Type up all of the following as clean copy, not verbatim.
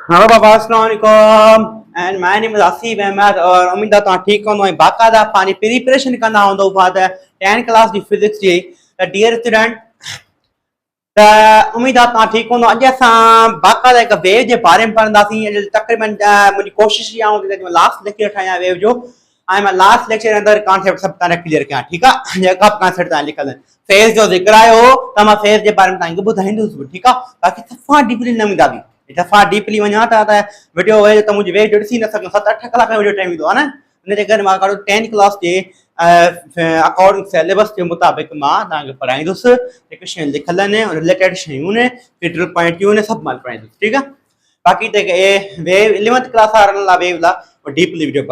Hello बाबा अस्सलाम वालेकुम and my name is Asif Ahmed और उम्मीद है ठीक हो बाकायदा पानी प्रिपरेशन करना होंदो बात 10 क्लास की फिजिक्स जी डियर स्टूडेंट उम्मीद है ठीक हो अज अस बाकायदा एक वेव के बारे में पढ़ंदासीं तकरीबन मुझी कोशिश इहा हूंदी त लास्ट लेक्चर ठाहियां वेव जो मैं लास्ट लेक्चर अंदर कॉन्सेप्ट सब तक क्लियर कयां ठीक है जेका कॉन्सेप्ट ता लिखल फेज जो जिक्र आयो त मैं फेज के बारे में तांखे बुधाइंदुस ठीक है बाकी सफा डीपली न वेंदासीं सफ़ा डीपली वञा त वीडियो त मुंहिंजी वेव ॾिसी न सघां 7-8 कलाक वीडियो टाइम ईंदो आहे न इन जे करे मां 10 क्लास जे अकॉर्डिंग सिलेबस के मुताबिक मां तव्हांखे पढ़ाईंदुसि जेके शयूं लिखल आहिनि रिलेटेड शयूं आहिनि क्रिटिकल पॉइंटियूं आहिनि सभु मां पढ़ाईंदुसि ठीकु आहे बाक़ी त वेव 11th क्लास वारनि लाइ वेव लाइ डीपली वीडियो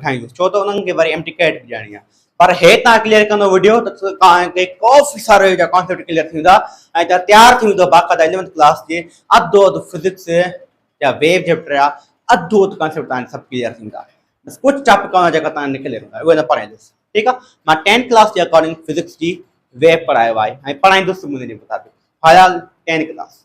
ठाहींदुसि छो त उन्हनि खे वरी एमटीकेट बि ॾियणी आहे पर हे तव्हां क्लियर कंदो वीडियो त काफ़ी सारो कॉन्सेप्ट क्लियर थी वेंदा ऐं तयारु थी वेंदो बाक़ाइदा 11th क्लास जे अधु फिजिक्स या वेव चैप्टर आहे अधु कॉन्सेप्ट तव्हां सभु क्लियर थींदा बस कुछ टॉपिक जेका तव्हां निकिरे उहे न पढ़ाईंदुसि ठीकु आहे मां 10 क्लास जे अकॉर्डिंग फिजिक्स जी वेव पढ़ायो आहे ऐं पढ़ाईंदुसि मुंहिंजे मुताबिक फ़िलहाल 10 क्लास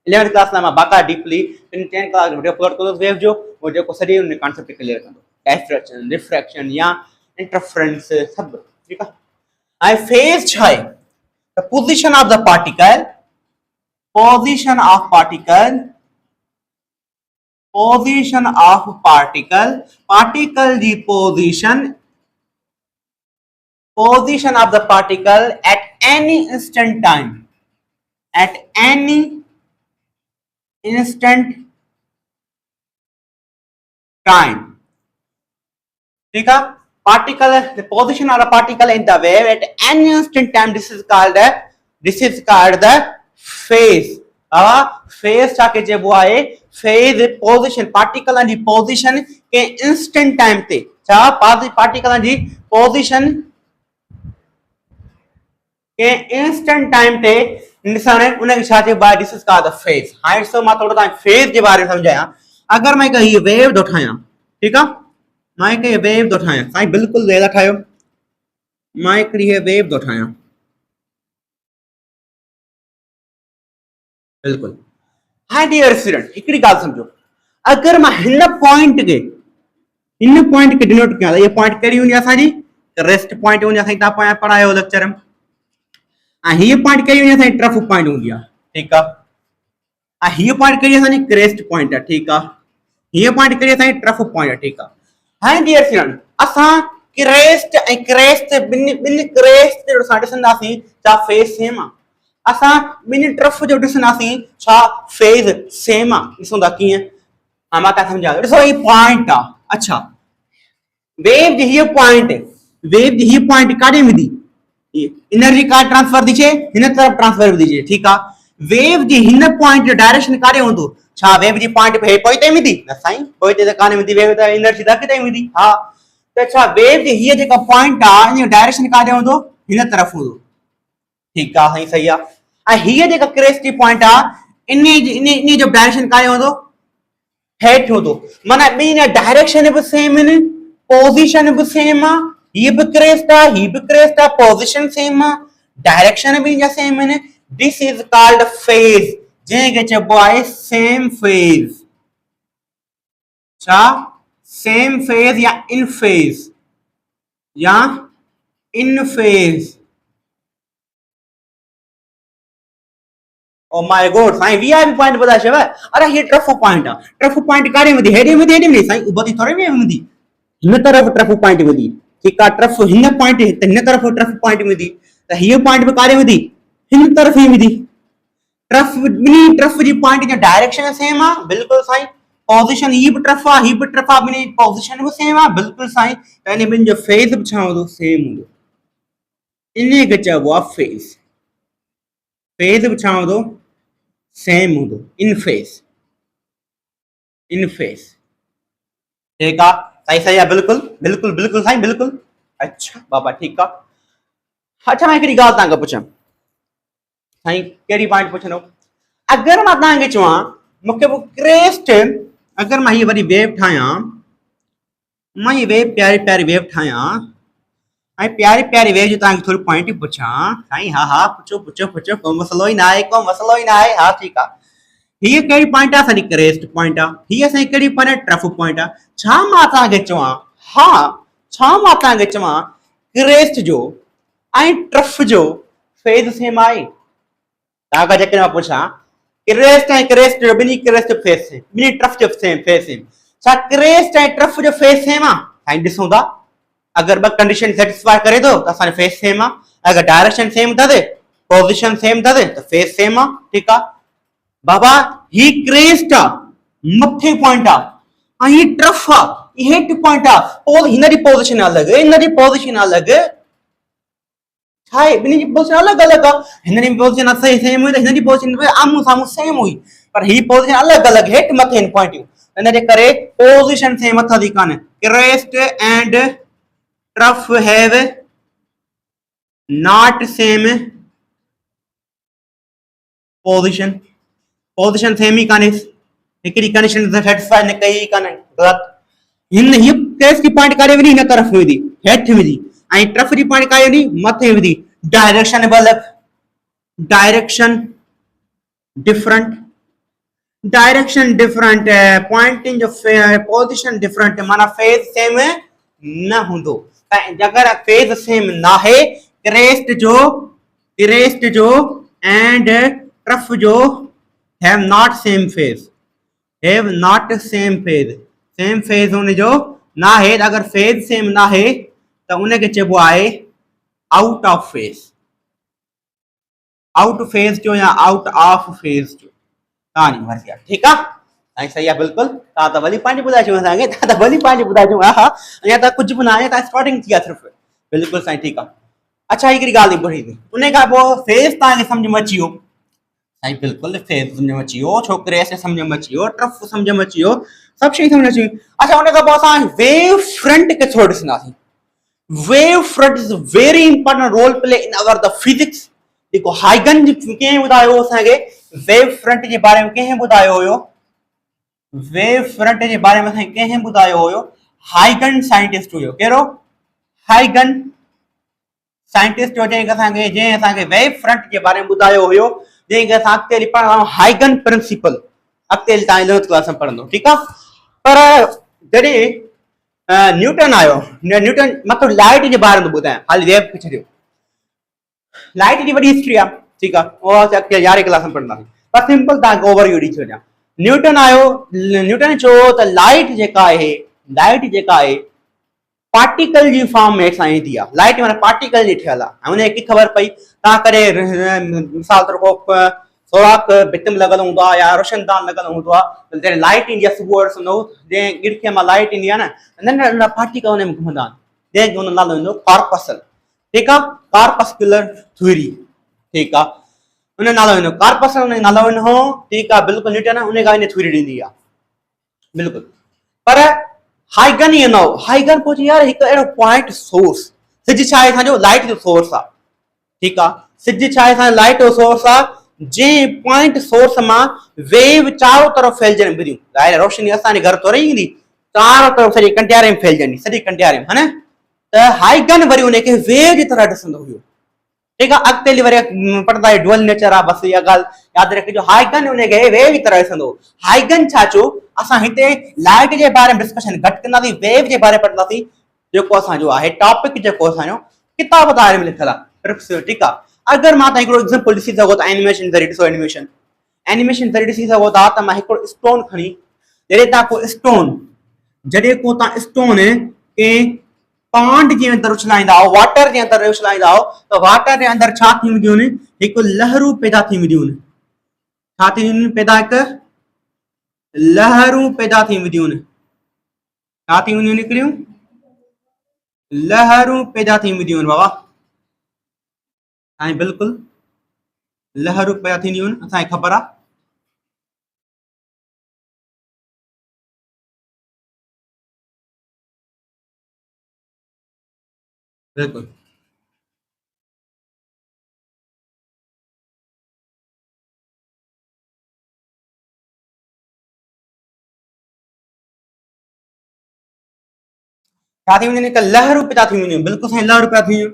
11th क्लास लाइ मां बाक़ाइदा डीपली 10 क्लास वीडियो अपलोड कंदुसि वेव जो उहो जेको सॼी उन कॉन्सेप्ट क्लियर कंदो डायफ्रैक्शन रिफ्रैक्शन या इंटरफेरेंस सब ठीक है फेज छा है the position of the particle position of particle position of particle the position of the particle at any instant time at any instant time ठीक है particle the position of a particle in the wave at any instant time this is called the phase phase जाके जे वो आए phase position particle and the position के instant time ते छा particle and the position के instant time ते निशान उन छा जे bye this is called the phase हां सो मां थोड़ा ता phase जे बारे में समझाया अगर मैं कही वेव दो ठाया ठीक है मैं के वेव दो ठाया साईं बिल्कुल वेव ठायो मैं एकड़ी वेव दो ठाया बिल्कुल हां डियर स्टूडेंट एकड़ी गाल समझो अगर मैं इन पॉइंट के डिनोट किया ये पॉइंट करी हुई असा जी रेस्ट पॉइंट हुई असा ता पढ़ायो लेक्चर में आ ये पॉइंट करी हुई असा ट्रफ पॉइंट हुई ठीक है आ ये पॉइंट करी असा क्रेस्ट पॉइंट है ठीक है ये पॉइंट करी असा ट्रफ पॉइंट है ठीक है हां डियर स्टूडेंट असा क्रेस्ट बिन क्रेस्ट जो सा ॾिसंदासीं छा फेज सेम आहे असा बिन ट्रफ जो ॾिसंदासीं छा फेज सेम आहे ॾिसो था कीअं हां मां तव्हां सम्झायो ॾिसो ही पॉइंट आहे अच्छा वेव जी ही पॉइंट काॾे वेंदी एनर्जी का ट्रांसफर थी चे हिन तरफ ट्रांसफर थी चे ठीक आहे वेव जी हिन पॉइंट जो डायरेक्शन काॾे हूंदो छा वेव जी पॉइंट पे पोइते वेंदी न साईं पोइते त कान वेंदी वेव त एनर्जी त किथे वेंदी हां त छा वेव जी हीअ जेका पॉइंट आहे इन जो डायरेक्शन काॾे हूंदो हिन तरफ हूंदो ठीक आहे साईं सही आहे ऐं हीअ जेका क्रेस्ट पॉइंट आहे इन जो डायरेक्शन काॾे हूंदो हेठि हूंदो माना ॿिनि डायरेक्शन बि सेम आहिनि पोजीशन बि सेम आहे हीअ बि क्रेस्ट आहे पोजीशन सेम आहे डायरेक्शन बि इनजा सेम आहिनि दिस इज कॉल्ड फेज जंहिंखे चइबो आहे सेम फेज छा सेम फेज या in phase oh my god Sain VIP point ॿुधाए छव अरे ये ट्रफ पॉइंट आहे ट्रफ पॉइंट काॾे वेंदी हेॾे वेंदी साईं उबती थोड़ी वेंदी हिन तरफ़ ट्रफ पॉइंट वेंदी ठीक आहे ट्रफ हिन पॉइंट त हिन तरफ़ ट्रफ पॉइंट वेंदी त हीअ पॉइंट बि काॾे वेंदी हिन तरफ़ ई वेंदी ट्रफ बिनी ट्रफ जी पॉइंट जो डायरेक्शन सेम आहे बिल्कुल साईं पोजीशन ही भी ट्रफ आहे बिनी पोजीशन भी सेम आहे बिल्कुल साईं त इन बिन जो फेज भी छा हूंदो सेम हूंदो इन के चइबो आहे फेज भी छा हूंदो सेम हूंदो इन फेज ठीक आहे साईं सही आहे बिल्कुल साईं बिल्कुल अच्छा बाबा ठीक आहे अच्छा मैं हिकिड़ी ॻाल्हि तव्हांखां पुछां साईं कहिड़ी पॉइंट पुछंदो अगर मां तव्हांखे चवां मूंखे वो क्रेस्ट अगर मां ये वरी वेव ठाहियां मां ये वेव प्यारी वेव ठाहियां ऐं प्यारी वेव जो तव्हांखे थोरी पॉइंट पुछां साईं हा पुछो को मसलो ई ना आहे हा ठीक आहे हीअ कहिड़ी पॉइंट आहे असांजी क्रेस्ट पॉइंट आहे हीअ असांजी कहिड़ी पॉइंट आहे ट्रफ पॉइंट आहे छा मां तव्हांखे चवां हा छा मां तव्हांखे चवां क्रेस्ट जो ऐं ट्रफ जो फेज़ सेम आहे तव्हांखां जेकॾहिं मां पुछां क्रेस्ट ऐं क्रेस्ट जो ॿिन्ही क्रेस्ट जो फेस सेम ॿिन्ही ट्रफ जो सेम फेस सेम छा क्रेस्ट ऐं ट्रफ जो फेस सेम आहे साईं ॾिसूं था अगर ॿ कंडीशन सेटिस्फाई करे थो त असांजो फेस सेम आहे अगर डायरेक्शन सेम अथसि पोज़ीशन सेम अथसि त फेस सेम आहे ठीकु आहे बाबा ही क्रेस्ट आहे मथे पॉइंट आहे ऐं ही ट्रफ आहे ही हेठि पॉइंट आहे हिन जी पोज़ीशन अलॻि हिन जी पोज़ीशन अलॻि छा आहे ॿिन्ही जी पोज़ीशन अलॻि अलॻि आहे हिन जी पोज़ीशन सही सेम हुई त हिन जी पोज़ीशन आम्हूं साम्हूं सेम हुई पर ही पोज़ीशन अलॻि अलॻि हेठि मथे आहिनि पॉइंटियूं हिन जे करे पोज़ीशन सेम अथसि कान crest and trough have not same position same ई कान्हे हिकिड़ी कंडीशन सेटिस्फाई न कई कान्हे ग़लति हिन हीअ क्रेस्ट जी पॉइंट काॾे विधी हिन तरफ़ विधी हेठि विधी ऐं ट्रफ जी पॉइंट काॾे विधी मथे विधी डायरेक्शन बि अलॻि डायरेक्शन डिफरेंट पॉइंटिंग जो पोज़ीशन डिफरेंट माना फेज़ सेम न हूंदो अगर फेज़ सेम नाहे क्रेस्ट जो एंड ट्रफ जो हैव नॉट सेम फेज़ हुन जो नाहे अगर फेज़ सेम नाहे त उनखे चइबो आहे आउट ऑफ फेज़ जो या आउट ऑफ फेज़ जो तव्हांजी मर्ज़ी आहे ठीकु आहे साईं सही आहे बिल्कुलु तव्हां त भली पंहिंजी ॿुधाए छॾियो असांखे तव्हां त भली पंहिंजी ॿुधाए छॾियो हा अञा त कुझु बि न आहे तव्हां स्टार्टिंग थी आहे सिर्फ़ु बिल्कुलु साईं ठीकु आहे अच्छा हिकिड़ी ॻाल्हि ॿुधी उन खां पोइ फेज़ तव्हांखे सम्झ में अची वियो साईं बिल्कुलु फेज़ सम्झ में अची वियो छोकिरे सम्झ में अची वियो ट्रफ सम्झ में अची वियो सभु शयूं सम्झ में अची वियूं अच्छा उन खां पोइ असां वेव फ्रंट खे थोरो ॾिसंदासीं wave front is very important role play in our the physics जेको हाइगन कंहिं ॿुधायो असांखे वेव फ्रंट जे बारे में कंहिं ॿुधायो हुयो वेव फ्रंट जे बारे में असांखे कंहिं ॿुधायो हुयो हाइगन साइंटिस्ट हुयो कहिड़ो हाइगन साइंटिस्ट हो जंहिं असांखे वेव फ्रंट जे बारे में ॿुधायो हुयो जंहिंखे असां अॻिते हली पढ़ंदा हाइगन प्रिंसिपल अॻिते हली तव्हां 11th क्लास में पढ़ंदो ठीकु आहे पर जॾहिं न्यूटन आयो न्यूटन मतिलबु लाइट जे बारे में ॿुधायां हाली वेव खे छॾियो लाइट जी वॾी हिस्ट्री आहे ठीकु आहे उहा अॻिते 11th क्लास में पढ़ंदासीं पर सिंपल तव्हांखे ओवरव्यू ॾेई छॾियां न्यूटन आयो न्यूटन चयो त लाइट जेका आहे पार्टिकल जी फॉर्म में असां ईंदी आहे लाइट माना पार्टिकल जी ठहियल आहे ऐं उनखे ख़बर पई तव्हां कॾहिं मिसाल तौर को सोराख भित में लॻल हूंदो आहे या रोशनदान लॻल हूंदो आहे जॾहिं लाइट ईंदी आहे सुबुह जो ॾिसंदो जंहिं गिरकीअ मां लाइट ईंदी आहे न नंढा नंढा पार्टिकल हुन में घुमंदा आहिनि जंहिंजो हुन नालो ईंदो कॉर्पसल ठीकु आहे कॉर्पस्कुलर थ्योरी ठीकु आहे हुन नालो ईंदो कॉर्पसल हुन नालो ईंदो ठीकु आहे बिल्कुलु न्यूटन हुन खां इन थ्योरी ॾींदी आहे बिल्कुलु पर हाइगन ई न हो हाइगन पहुची यार हिकु अहिड़ो पॉइंट सोर्स सिज छा आहे असांजो लाइट जो सोर्स आहे ठीकु आहे सिज छा आहे असांजो लाइट जो सोर्स आहे जंहिं पॉइंट सोर्स मां वेव चारों तरफ़ फैलजनि ॿुधियूं ॿाहिरि रोशनी असांजे घर तोरे ईंदी चारों तरफ़ सॼी कंटियारे में फैलजंदी सॼी कंटियारे में हा न त हाइगन वरी उनखे वेव जी तरह ॾिसंदो हुयो ठीकु आहे अॻिते हली वरी पढ़ंदा डुअल नेचर आहे बसि इहा ॻाल्हि यादि रखिजो हाइगन उनखे वेव जी तरह ॾिसंदो हाइगन छा चयो असां हिते लाइट जे बारे में डिस्कशन घटि कंदासीं वेव जे बारे में पढ़ंदासीं जेको असांजो आहे टॉपिक जेको असांजो किताब बारे में लिखियल आहे ठीकु आहे अगरि मां तव्हां हिकिड़ो एग्ज़ाम्पल ॾिसी सघो त एनिमेशन ज़रिए ॾिसो एनिमेशन ज़रिए ॾिसी सघो था त मां हिकिड़ो स्टोन खणी जॾहिं तव्हां स्टोन कंहिं पांड जे अंदरि उछलाईंदा वाटर जे अंदरि उछलाईंदा त वाटर जे अंदरि छा थी वेंदियूं आहिनि हिकु लहरूं पैदा थी वेंदियूं आहिनि छा थी वेंदियूं पैदा हिकु लहरूं पैदा थी वेंदियूं आहिनि छा थी वेंदियूं आहिनि हिकिड़ियूं लहरूं पैदा थी वेंदियूं आहिनि बाबा ऐं बिल्कुलु लहरूं पैदा थींदियूं आहिनि असांखे ख़बर आहे बिल्कुलु छा थी वेंदियूं आहिनि हिकु लहरूं पैदा थी वेंदियूं बिल्कुलु साईं लहरूं पैदा थी वेंदियूं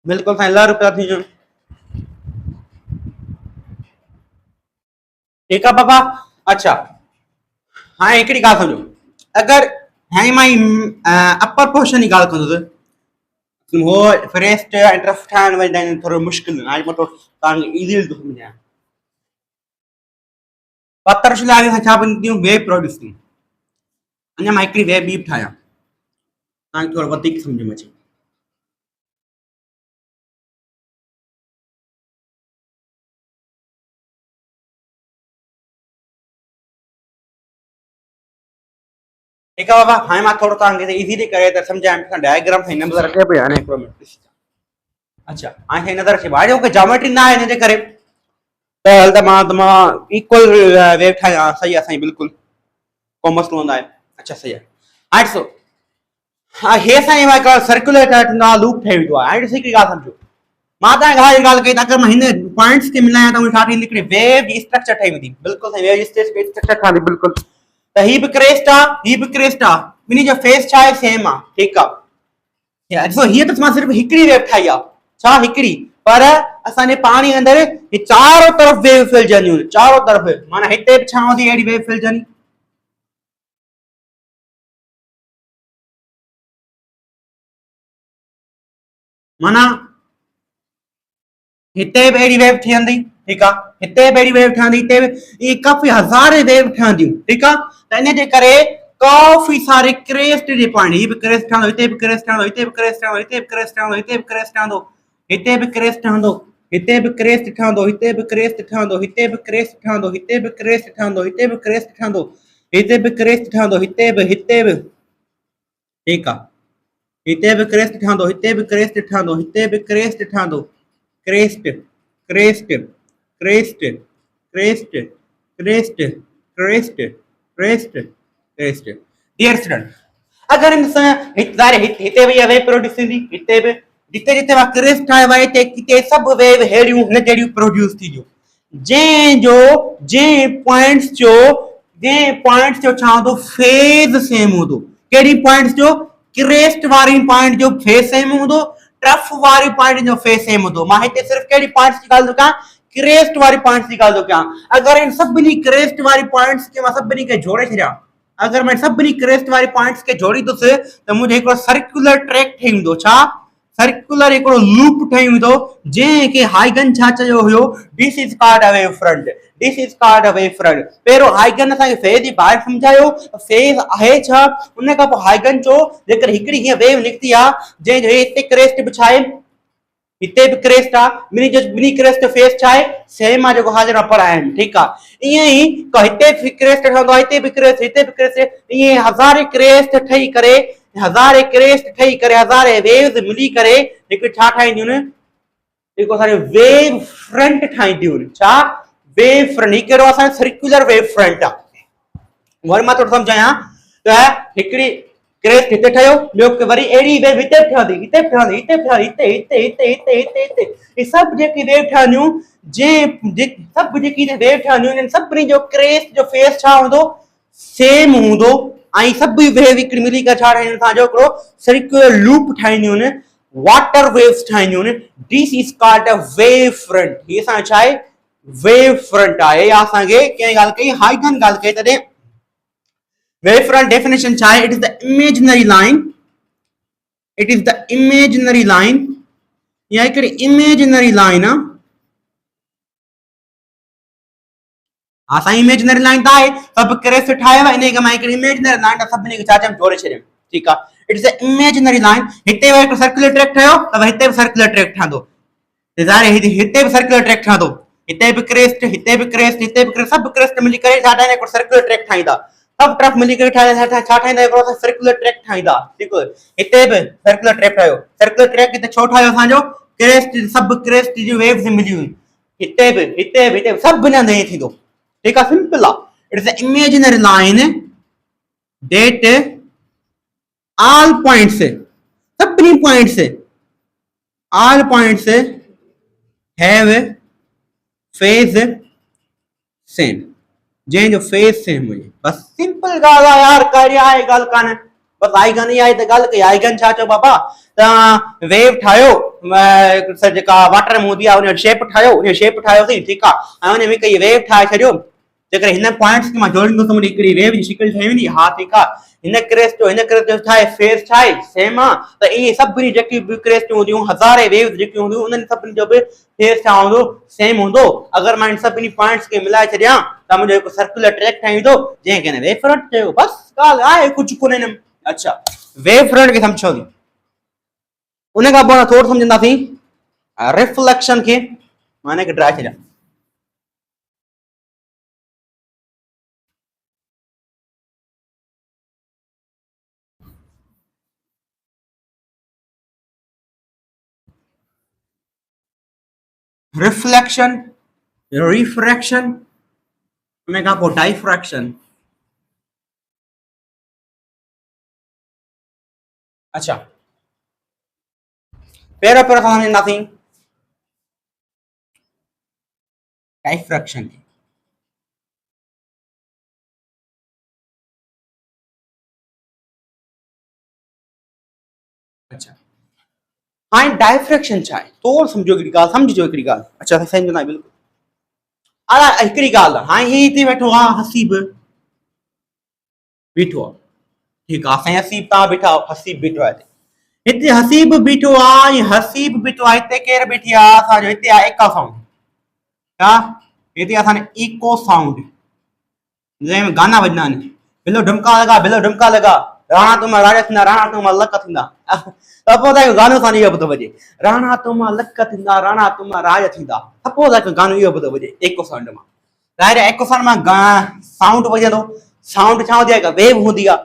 बिल्कुलु साईं लहरूं पैदा थी वेंदियूं ठीक है बाबा। अच्छा हाँ हिकिड़ी ॻाल्हि सम्झो, अगरि हाणे मां अपर पोर्शन जी ॻाल्हि कंदुसि, हो फरेस्ट ऐं टफ ठाहिण वरी थोरो मुश्किल, हाणे मां तव्हांखे इज़ी थो सम्झायां। पत्थर शिला सां छा बनियूं वेव प्रोड्यूस थियूं। अञा मां हिकिड़ी वेव ॿी बि ठाहियां तव्हांखे थोरो वधीक सम्झ में अचे। ठीक है बाबा, हाणे मां थोरो तव्हांखे इज़ी करे त सम्झायां, डायग्राम सां नंबर अचे पियो हाणे हिकिड़ो मिनट। अच्छा हाणे नज़र अचे हाणे मूंखे ज्योमेट्री न आहे हिन जे करे त हल त मां इक्वल वेव ठाहियां। सही आहे साईं, बिल्कुलु कॉमर्स रहंदा आहे। अच्छा सही आहे। हाणे ॾिसो हे साईं हिकु सर्कुलर लूप ठही वेंदो आहे। हाणे ॾिसो हिकिड़ी ॻाल्हि सम्झो, मां तव्हांखे ॻाल्हि कई त अगरि मां हिन पॉइंट्स खे मिलायां त छा ठहींदी, हिकिड़ी वेव जी स्ट्रक्चर ठही वेंदी। बिल्कुलु साईं, वेव जी स्ट्रक्चर ठहंदी बिल्कुलु। त ही बि क्रेस्ट आहे, ही बि क्रेस्ट आहे, ॿिन्ही जो फेस छा आहे, सेम आहे। ठीकु आहे। ॾिसो हीअ त मां सिर्फ़ु हिकिड़ी वेव ठाही आहे, छा हिकिड़ी, पर असांजे पाणी अंदरि चारों तरफ़ वेव फैलजंदियूं आहिनि, चारों तरफ़। माना हिते बि छांव थी अहिड़ी वेव फैलजंदी, माना हिते बि अहिड़ी वेव ठहंदी। ठीकु आहे, हिते बि अहिड़ी वेव ठहंदी, हिते बि, इहे काफ़ी हज़ारे वेव ठहंदियूं। ठीकु आहे, त इन जे करे काफ़ी सारे क्रेस्ट जे पॉइंट, हीअ बि क्रेस्ट ठहंदो, हिते बि क्रेस्ट ठहंदो, हिते बि क्रेस्ट ठहंदो, हिते बि क्रेस्ट ठहंदो, हिते बि क्रेस्ट ठहंदो, हिते बि क्रेस्ट ठहंदो, हिते बि क्रेस्ट ठहंदो, हिते बि क्रेस्ट ठहंदो, हिते बि क्रेस्ट ठहंदो, हिते बि क्रेस्ट ठहंदो, हिते बि क्रेस्ट ठहंदो, हिते बि क्रेस्ट ठहंदो, हिते बि, हिते बि। ठीकु आहे, हिते बि क्रेस्ट ठहंदो, हिते बि क्रेस्ट ठहंदो, हिते बि क्रेस्ट ठहंदो, crest crest crest crest crest crest crest crest. Dear student, अगर हिते भी वेव प्रोड्यूस थींदी, हिते भी, जिते जिते मां क्रेस्ट ठाहियो आहे हिते सभु वेव हेड़ियूं हिन जहिड़ियूं प्रोड्यूस थींदियूं। जंहिं पॉइंट्स जो छा हूंदो, फेज सेम हूंदो। कहिड़ी पॉइंट्स जो, क्रेस्ट वारी पॉइंट जो फेज सेम हूंदो, टफ वारी पॉइंट जो फेज सेम हूंदो। मां हिते सिर्फ़ कहिड़ी पॉइंट्स जी ॻाल्हि थो कयां, क्रेस्ट वारी पॉइंट्स जी ॻाल्हि थो कयां। अगर इन सभिनी क्रेस्ट वारी पॉइंट्स खे मां सभिनी खे जोड़े छॾियां, अगर मैं सभिनी क्रेस्ट वारी पॉइंट्स के जोड़ींदुसि त मुंहिंजो हिकिड़ो सर्कुलर ट्रैक ठही वेंदो। छा, सर्कुलर हिकिड़ो लूप ठही वेंदो, जंहिंखे हाइगन छा चयो हुयो, this is called a wave front, this is called a wave front. पहिरियों हाइगन असांखे फेज जी ॿाहिरि सम्झायो, फेज आहे छा, उन खां पोइ हाइगन चयो जेकर हिकिड़ी हीअ वेव निकिती आहे जंहिंजो हिते क्रेस्ट बि छा आहे, हिते भी क्रेस्ट आ, बिनी क्रेस्ट फेस छा है, सेम आ, जेको हाजिर पर आहिनि। ठीकु आहे, ईअं ई हिते भी क्रेस्ट ठहंदो आहे, हिते भी क्रेस्ट, हिते भी क्रेस्ट, ईअं हज़ारे क्रेस्ट ठही करे, हज़ारे क्रेस्ट ठही करे, हज़ारे वेव्स मिली करे हिकु छा ठाहींदियूं आहिनि, जेको असांजो वेव फ्रंट ठाहींदियूं आहिनि। छा, वेव फ्रंट। ही कहिड़ो असांजो सर्कुलर वेव फ्रंट आहे। वरी मां थोरो सम्झायां त हिकिड़ी क्रेस्ट हिते ठहियो, ॿियो वरी अहिड़ी वेव हिते ठहंदी, हिते ठहंदी, हिते ठहंदी, हिते हिते हिते हिते हिते हिते। ये सभु जेकी वेव ठहंदियूं, सभु जेकी वेव ठहंदियूं, इन सभिनी जो क्रेस्ट जो फेस छा हूंदो, सेम हूंदो। ऐं सभु वेव हिकिड़ी मिली करे छा ठाहींदियूं, तव्हांजो हिकिड़ो सर्कुलर लूप ठाहींदियूं आहिनि, वाटर वेव्स ठाहींदियूं आहिनि। This is called a wave front. हीअ असांजो छा आहे, वेव फ्रंट आहे। या असांखे कंहिं ॻाल्हि कई, हाइगन ॻाल्हि कई, तॾहिं wavefront definition chai, it is the imaginary line, it is the imaginary line, या हिकिड़ी imaginary line आहे। हा साईं, imaginary line त आहे, सभु क्रेस्ट ठाहियो आहे, इन खे मां हिकिड़ी imaginary line सभिनी खे छा चयमि, जोड़े छॾियमि। ठीकु आहे, it is the imaginary line। हिते हिकु सर्कुलर ट्रैक ठहियो त हिते बि सर्कुलर ट्रैक ठहंदो, हिते बि सर्कुलर ट्रैक ठहंदो, हिते बि क्रेस्ट, हिते बि क्रेस्ट, हिते बि क्रेस्ट, सभु क्रेस्ट मिली करे छा ठाहींदा, हिकिड़ो सर्कुलर ट्रैक ठाहींदा। सब तरफ मिली करे छा ठाहींदा, हिकिड़ो सर्कुलर ट्रैक ठाहींदा। ठीकु, हिते बि सर्कुलर ट्रैक ठाहियो, सर्कुलर ट्रैक हिते छो ठाहियो, असांजो क्रेस्ट, सभु क्रेस्ट जी वेव्स मिलियूं, हिते बि, हिते बि, हिते बि, सभु हंधि ईअं थींदो। ठीकु आहे, सिंपल आहे। It is a imaginary line that all points, सभिनी points, all points have phase same, जंहिंजो फेज सेम हुजे। बस सिंपल ॻाल्हि आहे यार, कहिड़ी आहे ॻाल्हि कान्हे, बस आइगन ई आहे त ॻाल्हि कई। आइगन छा चयो बाबा, तव्हां वेव ठाहियो, जेका वाटर में हूंदी आहे, उन शेप ठाहियो, उन शेप ठाहियोसीं। ठीकु आहे, ऐं उन में कई वेव ठाहे छॾियो, जेकर इन पॉइंट्स के मां जोड़ींदो त मुंहिंजी हिकिड़ी वेव जी शिकिल ठही वेंदी। हा ठीकु आहे, हिन क्रेस्ट जो छा आहे, फेस छा आहे, सेम आहे। त ईअं सभिनी जेकी बि क्रेस्ट हूंदियूं, हज़ारे वेव जेकी हूंदियूं, उन्हनि सभिनी जो बि फेस छा हूंदो, सेम हूंदो। अगरि मां इन सभिनी पॉइंट्स खे मिलाए छॾियां त मुंहिंजो हिकु सर्कुलर ट्रैक ठाहींदो, जंहिंखे हिन वेव फ्रंट चयो। बसि ॻाल्हि आहे, कुझु कोन्हे हिन में। अच्छा, वेव फ्रंट खे सम्झो थी। उन खां पोइ थोरो सम्झंदासीं रिफ्लेक्शन खे। मां हिनखे ड्राए छॾियां। रिफ्लेक्शन, रिफ्रैक्शन, उन खां पोइ डाइफ्रैक्शन। अच्छा, पहिरियों असां सम्झंदासीं डाइफ्रैक्शन। अच्छा, हाणे डाइफ्रैक्शन छा आहे, थोरो सम्झो हिकिड़ी ॻाल्हि, सम्झिजो हिकिड़ी ॻाल्हि। अच्छा, सम्झंदा बिल्कुलु। हिकिड़ी ॻाल्हि आहे, हाणे ही हिते वेठो आहे हसीब, बीठो आहे, ठीकु आहे, साईं हसीब तव्हां बीठा आहियो, हसीब बीठो आहे हिते, हसीब बीठो आहे, हसीब बीठो आहे। हिते केरु बीठी आहे, असांजो हिते आहे एका साउंड। छा हिते असांजो इको साउंड, जंहिंमें गाना वॼंदा आहिनि, बिलो ढुमका लॻा, बिलो ढुमका लॻा, राणा तुमा राजा थींदा, राणा तुमा लक थींदा। सपोज आहे गानो असांजो इहो ॿुधो वॼे, राणा तुमा लक थींदा, राणा तुमा राज थींदा। सपोज आहे गानो इहो ॿुधो वॼे इको साउंड मां, डायरेक्ट इको साउंड मां साउंड वॼंदो। साउंड छा हूंदी आहे, वेव हूंदी आहे।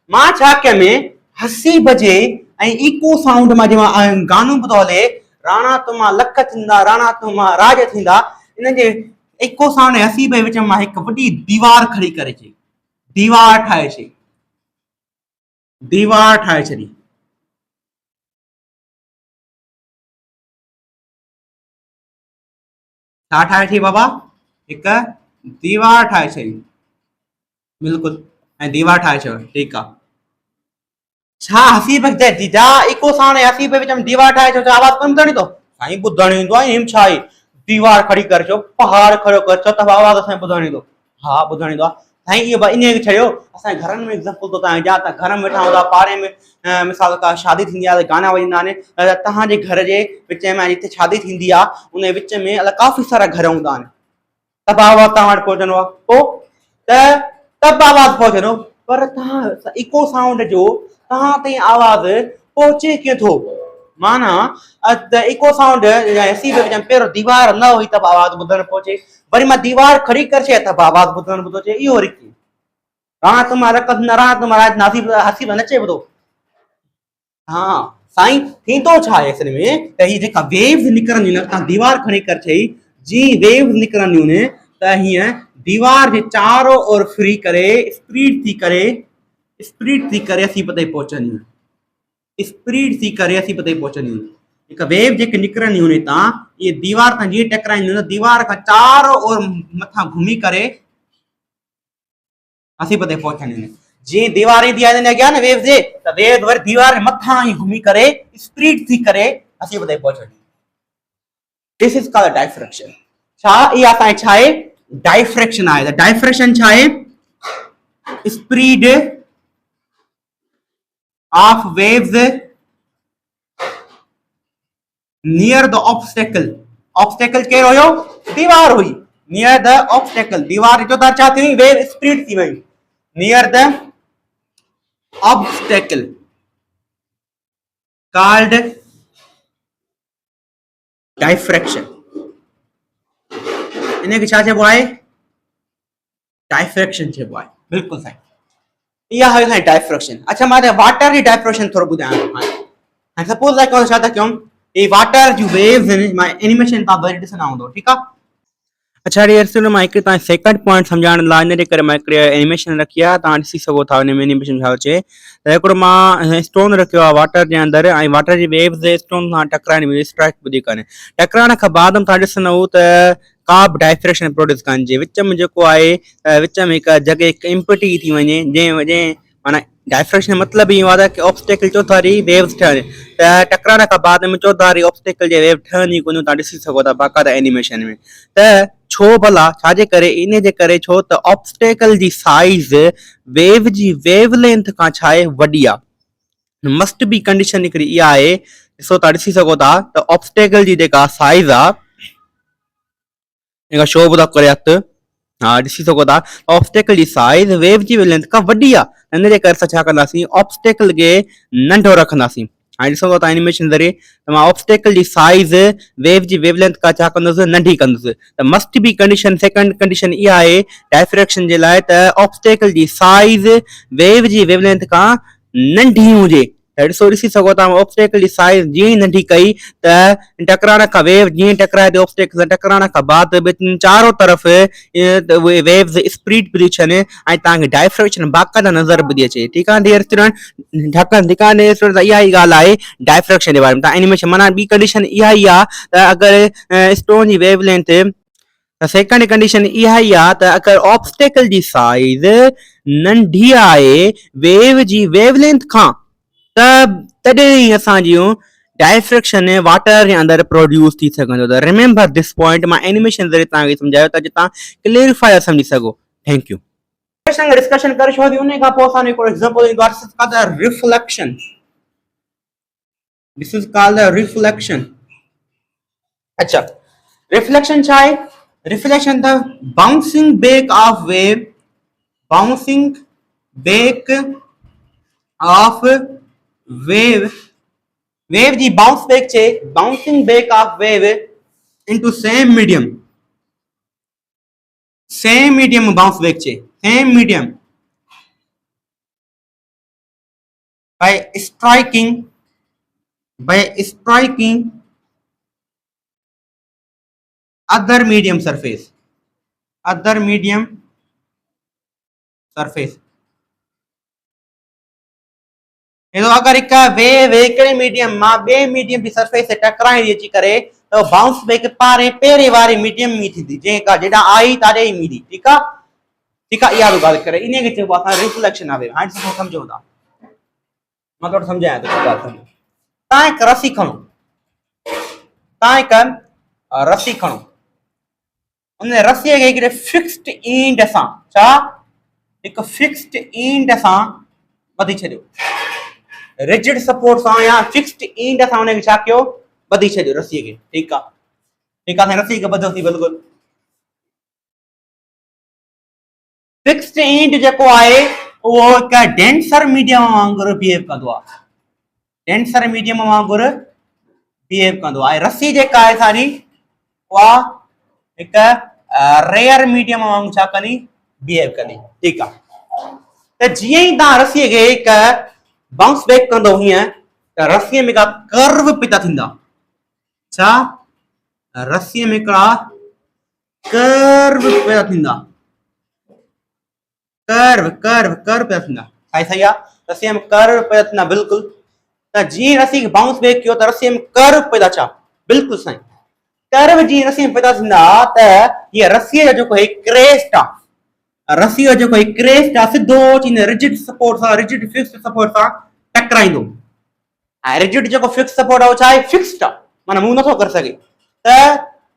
मां छा कयमि, हसीब जे ऐं इको साउंड मां जंहिं गानो ॿुधो हले, राणा तुमा लक थींदा, राणा तुमा राज थींदा, इन जे इको साउंड ऐं हसीब जे विच में हिकु वॾी दीवार खड़ी करे छॾी, दीवार ठाहे छॾी, दीवार ठाहे छॾी। छा ठाहे छॾी बाबा, हिकु दीवार ठाहे छॾी, बिल्कुलु, ऐं दीवार ठाहे छॾियो, ठीकु आहे। छा हसीब जा इको साउंड ऐं हसीब जे विच में दीवार ठाहे छॾियो, आवाज़ कोन ॿुधण ईंदो? साईं ॿुधण ईंदो आहे, हिम छा आहे, दीवार खड़ी करे छो, पहाड़ खड़ो करे छो, त आवाज़ असांखे ॿुधण ईंदो। हा ॿुधण ईंदो आहे साईं, इहो इन खे छॾियो। असांजे घरनि में एग्ज़ाम्पल थो तव्हां ॾियां, त घर में वेठा हूंदा, पाड़े में मिसाल का शादी थींदी आहे, गाना वॼंदा आहिनि, तव्हांजे घर जे विच में जिते शादी थींदी आहे, उन विच में अलाए काफ़ी सारा घर हूंदा आहिनि, तब आवाज़ तव्हां वटि पहुचंदो आहे। पोइ तब आवाज़ पहुचंदो, पर तव्हां इको साउंड जो तव्हां ताईं आवाज़ पहुचे कीअं थो, माना इको साउंड पहिरियों दीवार न हुई तब आवाज़ ॿुधण पहुचे, वरी मां दीवार खड़ी करे छॾी तब आवाज़ ॿुधण ॿुधो अचे। इहो वरी कीअं, राणा तुम्हारा कद राणा तुम्हारा हसीब नचे ॿुधो। हा साईं, थींदो छा आहे असल में, त ही जेका वेव्स निकिरंदियूं आहिनि, तव्हां दीवार खणी करे चई, जीअं वेव्स निकिरंदियूं आहिनि त हीअं दीवार जे चारो ओर फिरी करे, स्पीड थी करे हसीब ताईं पहुचंदियूं, स्पीड थी करे हसीब ताईं पहुचंदियूं। हिकु वेव जेके निकिरंदियूं आहिनि हितां, इहे दीवार खां जीअं टकराईंदियूं आहिनि, दीवार खां चारो ओर मथां घुमी करे हसीब ताईं पहुचंदियूं आहिनि। जीअं दीवार ईंदी आहे अॻियां न वेव जे, त वेव वरी दीवार जे मथां ई घुमी करे स्पीड थी करे हसीब ताईं पहुचंदी। This is called diffraction. छा इहा असांजी छा आहे, डाइफ्रैक्शन आहे। त डाइफ्रैक्शन छा आहे, speed of waves near the obstacle. Obstacle केरु हुयो, दीवार हुई, नियर द ऑब्स्टेकल, दीवार जो त छा थी, वेव स्पीड थी वई, near the obstacle called diffraction. इनखे छा चइबो आहे, डाइफ्रैक्शन चइबो आहे, बिल्कुलु साईं, इहा आहे साईं डाइफ्रैक्शन। अच्छा, मां वाटर जी डाइफ्रैक्शन थोरो ॿुधायां थो। हाणे सपोज लाइक छा था कयूं, ये वाटर जो वेव्स आहिनि, मां एनिमेशन तव्हां वरी ॾिसंदा हूंदो, ठीकु आहे। अच्छा डियर, मां हिकु तव्हां सेकंड पॉइंट सम्झाइण लाइ इन जे करे मां हिकिड़ी एनिमेशन रखी आहे, तव्हां ॾिसी सघो था हुन में एनिमेशन छा अचे। त हिकिड़ो मां स्टोन रखियो आहे वाटर जे अंदरि, ऐं वाटर जी वेव्स स्टोन सां टकराइण स्ट्राइक ॿुधी करे, टकराइण खां बाद में तव्हां ॾिसंदव त का बि डाइफ्रैक्शन प्रोड्यूस कान जे, विच में जेको आहे विच में हिकु जॻह हिकु इम्पटी थी वञे, जंहिं माना डायफ्रेक्शन मतलब इहो आहे कि ऑब्स्टेकल चौधारी वेव्स ठहनि त टकराइण खां बाद में चौधारी ऑब्स्टेकल जे वेव ठहनि ई कोन, तव्हां ॾिसी सघो था बाक़ाइदा एनिमेशन में। त छो भला, छाजे करे? इन जे करे छो त ऑब्स्टेकल जी साइज़ वेव जी वेवलेंथ खां छा आहे वॾी आहे। मस्ट बी कंडीशन हिकिड़ी इहा आहे, ॾिसो तव्हां ॾिसी सघो था त ऑब्स्टेकल जी जेका साइज़ आहे, हिन शो ॿुधा करे हथु, हा ॾिसी सघो था ऑब्स्टेकल जी साइज़ वेव जी वेवलेंथ खां वॾी आहे। हिन जे करे असां छा कंदासीं, ऑब्स्टेकल खे नंढो रखंदासीं। हाणे ॾिसो था एनिमेशन ज़रिए त मां ऑब्स्टेकल जी साइज़ वेव जी वेवलेंथ खां छा कंदुसि, नंढी कंदुसि। त must be condition, second condition इहा आहे डायफ्रेक्शन जे लाइ त ऑब्स्टेकल जी साइज़ वेव जी वेवलेंथ खां नंढी हुजे। त ॾिसी सघो था ऑब्स्टेकल जी साइज़ जीअं ई नंढी कई त टकराइण खां वेव जीअं टकराए थी ऑब्स्टेकल सां, टकराइण खां बाद चारों तरफ़ उहे वेव्स स्प्रीड पई थियनि ऐं तव्हांखे डायफ्रेक्शन बाक़ाइदा नज़र पई अचे। ठीकु आहे डियर स्टूडेंट, ढकनि धिका डियर स्टूडेंट, इहा ई ॻाल्हि आहे डायफ्रेक्शन जे बारे में। तव्हां एनिमेशन माना ॿी कंडीशन इहा ई आहे त अगरि स्टोन जी वेवलेंथ, त सेकंड कंडीशन इहा ई आहे त अगरि ऑब्स्टेकल जी साइज़ नंढी आहे वेव जी वेवलेंथ खां, त तॾहिं ई असां जूं डायफ्रेक्शन वाटर जे अंदरि प्रोड्यूस थी सघंदो। त रिमेंबर दिस पॉइंट, मां एनिमेशन ज़रिए तव्हांखे सम्झायो ताकि तव्हां क्लियरिफाई समझी सघो। Thank you. डिस्कशन करे छो थी, उन खां पोइ असां हिकिड़ो एग्जांपल ईंदो आहे, this is called the reflection. This is called the reflection. अच्छा, रिफ्लेक्शन छा आहे? Reflection the bouncing back of wave, bouncing back of wave, wave जी बाउंस बैक छे, bouncing back of wave into same medium, same medium bounce back छे, same medium by striking other medium surface, other medium surface। तो अगर एक wave एकड़े medium मां बे medium की surface से टकराई अची करे तो बाउंस बैक पारे पेरे वारे मीडियम में थी जेका जेडा आई तारे ही मिली। ठीक है, ठीक है, इहा ॻाल्हि करे इन खे चइबो आहे रिफ्लेक्शन आहे। हाणे सभु सम्झो था, मां थोरो सम्झायां थो ॻाल्हि सम्झो। तव्हां हिकु रसी खणो, तव्हां हिकु रसी खणो, उन रसीअ खे हिकिड़े फिक्स्ड ईंट सां, छा हिकु फिक्स्ड ईंट सां ॿधी छॾियो, रिजिड सपोर्ट सां या फिक्स्ड ईंट सां उनखे छा कयो, ॿधी छॾियो रसीअ खे। ठीकु आहे, ठीकु आहे, रसी खे ॿधोसीं बिल्कुलु। फिक्स्ड ईंट जेको आहे उहो हिकु डेंसर मीडियम वांगुरु बिहेव कंदो आहे, डेंसर मीडियम वांगुरु बिहेव कंदो आहे। रसी जेका आहे सारी उहा हिकु रेयर मीडियम वांगुरु छा कंदी, बिहेव कंदी। ठीकु आहे, त जीअं ई तव्हां रसीअ खे हिकु बाउंस बैक कंदो हीअं त रसीअ में का कर्व पैदा थींदा, छा रसीअ में का कर्व पैदा थींदा, कर्व कर्व कर्व पैदा थींदा। सही आहे, रसीअ में कर्व पैदा थींदा बिल्कुलु। त जीअं रसी खे बाउंस बैक कयो त रसीअ में कर्व पैदा छा, बिल्कुलु साईं, कर्व जीअं रसीअ में पैदा थींदा त हीअ रसीअ जो जेको क्रेस्ट आहे, रसीअ जो जेको क्रेस्ट आहे सिधो अची रिजिड सपोर्ट सां, रिजिड फिक्स्ड सपोर्ट सां टकराईंदो। ऐं रिजिड जेको फिक्स सपोर्ट आहे उहो छा आहे, फिक्स्ड आहे, माना मूव नथो करे सघे। त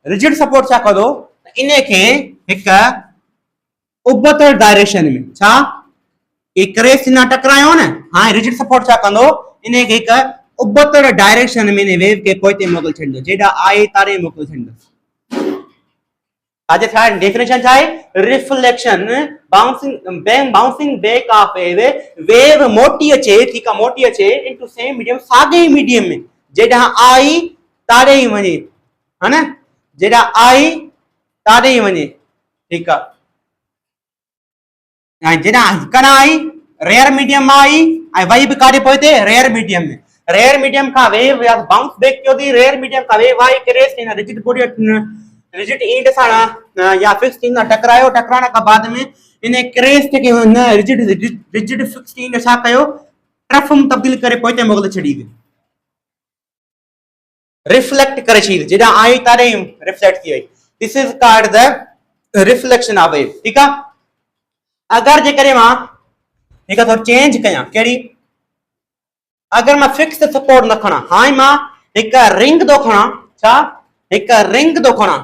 रिजिड सपोर्ट छा कंदो, इन खे हिकु उबतड़ डायरेक्शन में, छा क्रेस्ट ना टकरायो न, हाणे रिजिड सपोर्ट छा कंदो, इन खे हिकु उबतड़ डायरेक्शन में इन वेव खे पोइते मोकिले छॾींदो, जेॾा आहे तारे मोकिले छॾींदो। आज छा डेफिनेशन छा आहे, reflection, bouncing back of wave, wave मोटी अचे, ठीक है, मोटी अचे इनटू सेम मीडियम, साॻे मीडियम में, जेॾा आई तारे ही वञे, है ना, जेॾा आई तारे ही वञे। ठीक है, जेॾा कण आई रेयर मीडियम में आई ऐं वही भी काॾे पहुते, रेयर मीडियम में, रेयर मीडियम का वेव या बाउंस बैक कयो थी, रेयर मीडियम का wave I crest in rigid body, rigid ईंट सां या फिक्स्ड ईंट टकरायो, टकराइण खां बाद में इन क्रेस्ट के न रिजिड फिक्स्ड ईंट छा कयो, टर्फ में तब्दील करे पोइते मोकिले छॾी, रिफ्लेक्ट करे छॾी, जेॾा आई तारे रिफ्लेक्ट थी वई। This is called the reflection of wave. ठीक है, अगर जे करे मां ठीक है, थोड़ी चेंज कया केड़ी अगर मैं फिक्स सपोर्ट न खणा हां मां एक रिंग दो खणा छा एक रिंग दो खणा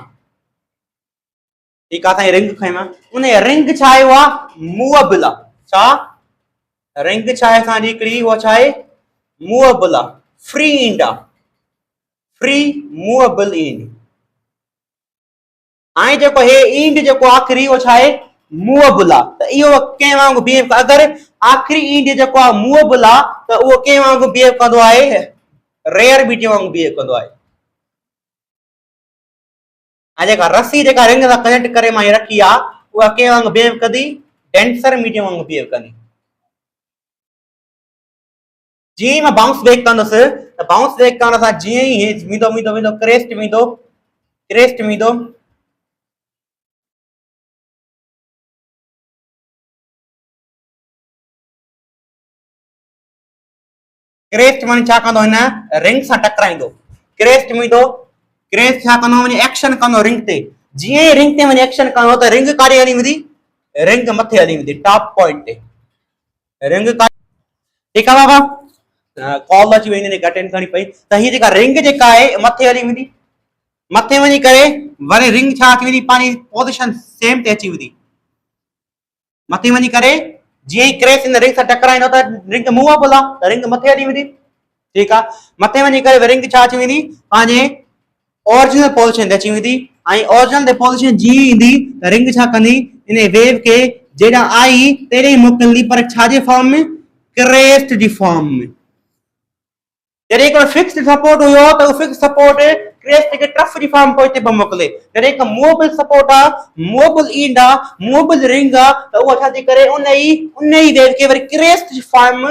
ठीक आहे रिंग खई मां उन रिंग छा आहे उहा मूवेबल आहे छा रिंग छा आहे असांजी हिकिड़ी उहा छा आहे मूवेबल आहे फ्री इंड आहे फ्री मूवेबल इंड हाणे जेको हे इंड जेको आख़िरी उहो छा आहे मूवेबल आहे त इहो कंहिं वांगुरु बिहेव अगरि आख़िरी इंड जेको आहे मूवेबल आहे त उहो कंहिं वांगुरु बिहेव कंदो आहे रेयर मीडियम वांगुरु बिहेव कंदो आहे ऐं जेका रस्सी जेका रिंग सां कनेक्ट करे मां रखी आहे उहा कंहिं वांगुरु बिहेव कंदी डेंसर मीडियम वांगुरु बिहेव कंदी जीअं मां बाउंस बैक कंदुसि त बाउंस बैक करण सां जीअं ई वेंदो वेंदो वेंदो क्रेस्ट वेंदो क्रेस्ट वेंदो क्रेस्ट माने छा कंदो हिन रिंग सां टकराईंदो क्रेस्ट वेंदो क्रेस्ट छा कंदो वञी एक्शन कंदो रिंग ते जीअं ई रिंग ते वञी एक्शन कंदो त रिंग काॾे हली वेंदी रिंग मथे हली वेंदी टॉप पॉइंट ते रिंग ठीकु आहे बाबा कॉल अची वई हिन अटेंड करणी पई त हीअ जेका रिंग जेका आहे मथे हली वेंदी मथे वञी करे वरी रिंग छा थी वेंदी पंहिंजी पोज़ीशन सेम ते अची वेंदी मथे वञी करे जीअं ई क्रेस इन रिंग सां टकराईंदो त रिंग मूवेबल आहे त रिंग मथे हली वेंदी ठीकु आहे मथे वञी करे रिंग छा अची वेंदी पंहिंजे ओरिजिनल पोज़ीशन ते अची वेंदी ऐं ओरिजिनल पोज़ीशन जीअं ईंदी त रिंग छा कंदी इन वेव खे जेॾां आई तेॾे ई मोकिलींदी पर छाजे फॉर्म में क्रेस्ट जी फॉर्म में जॾहिं हिकिड़ो फिक्स्ड सपोर्ट हुयो त उहो फिक्स सपोर्ट क्रेस्ट खे टफ जी फॉर्म पोइ हिते मोकिले जॾहिं हिकु मूवेबल सपोर्ट आहे मूवेबल इंड आहे मूवेबल रिंग आहे त उहा छा थी करे उन ई वेव खे वरी क्रेस्ट जी फॉर्म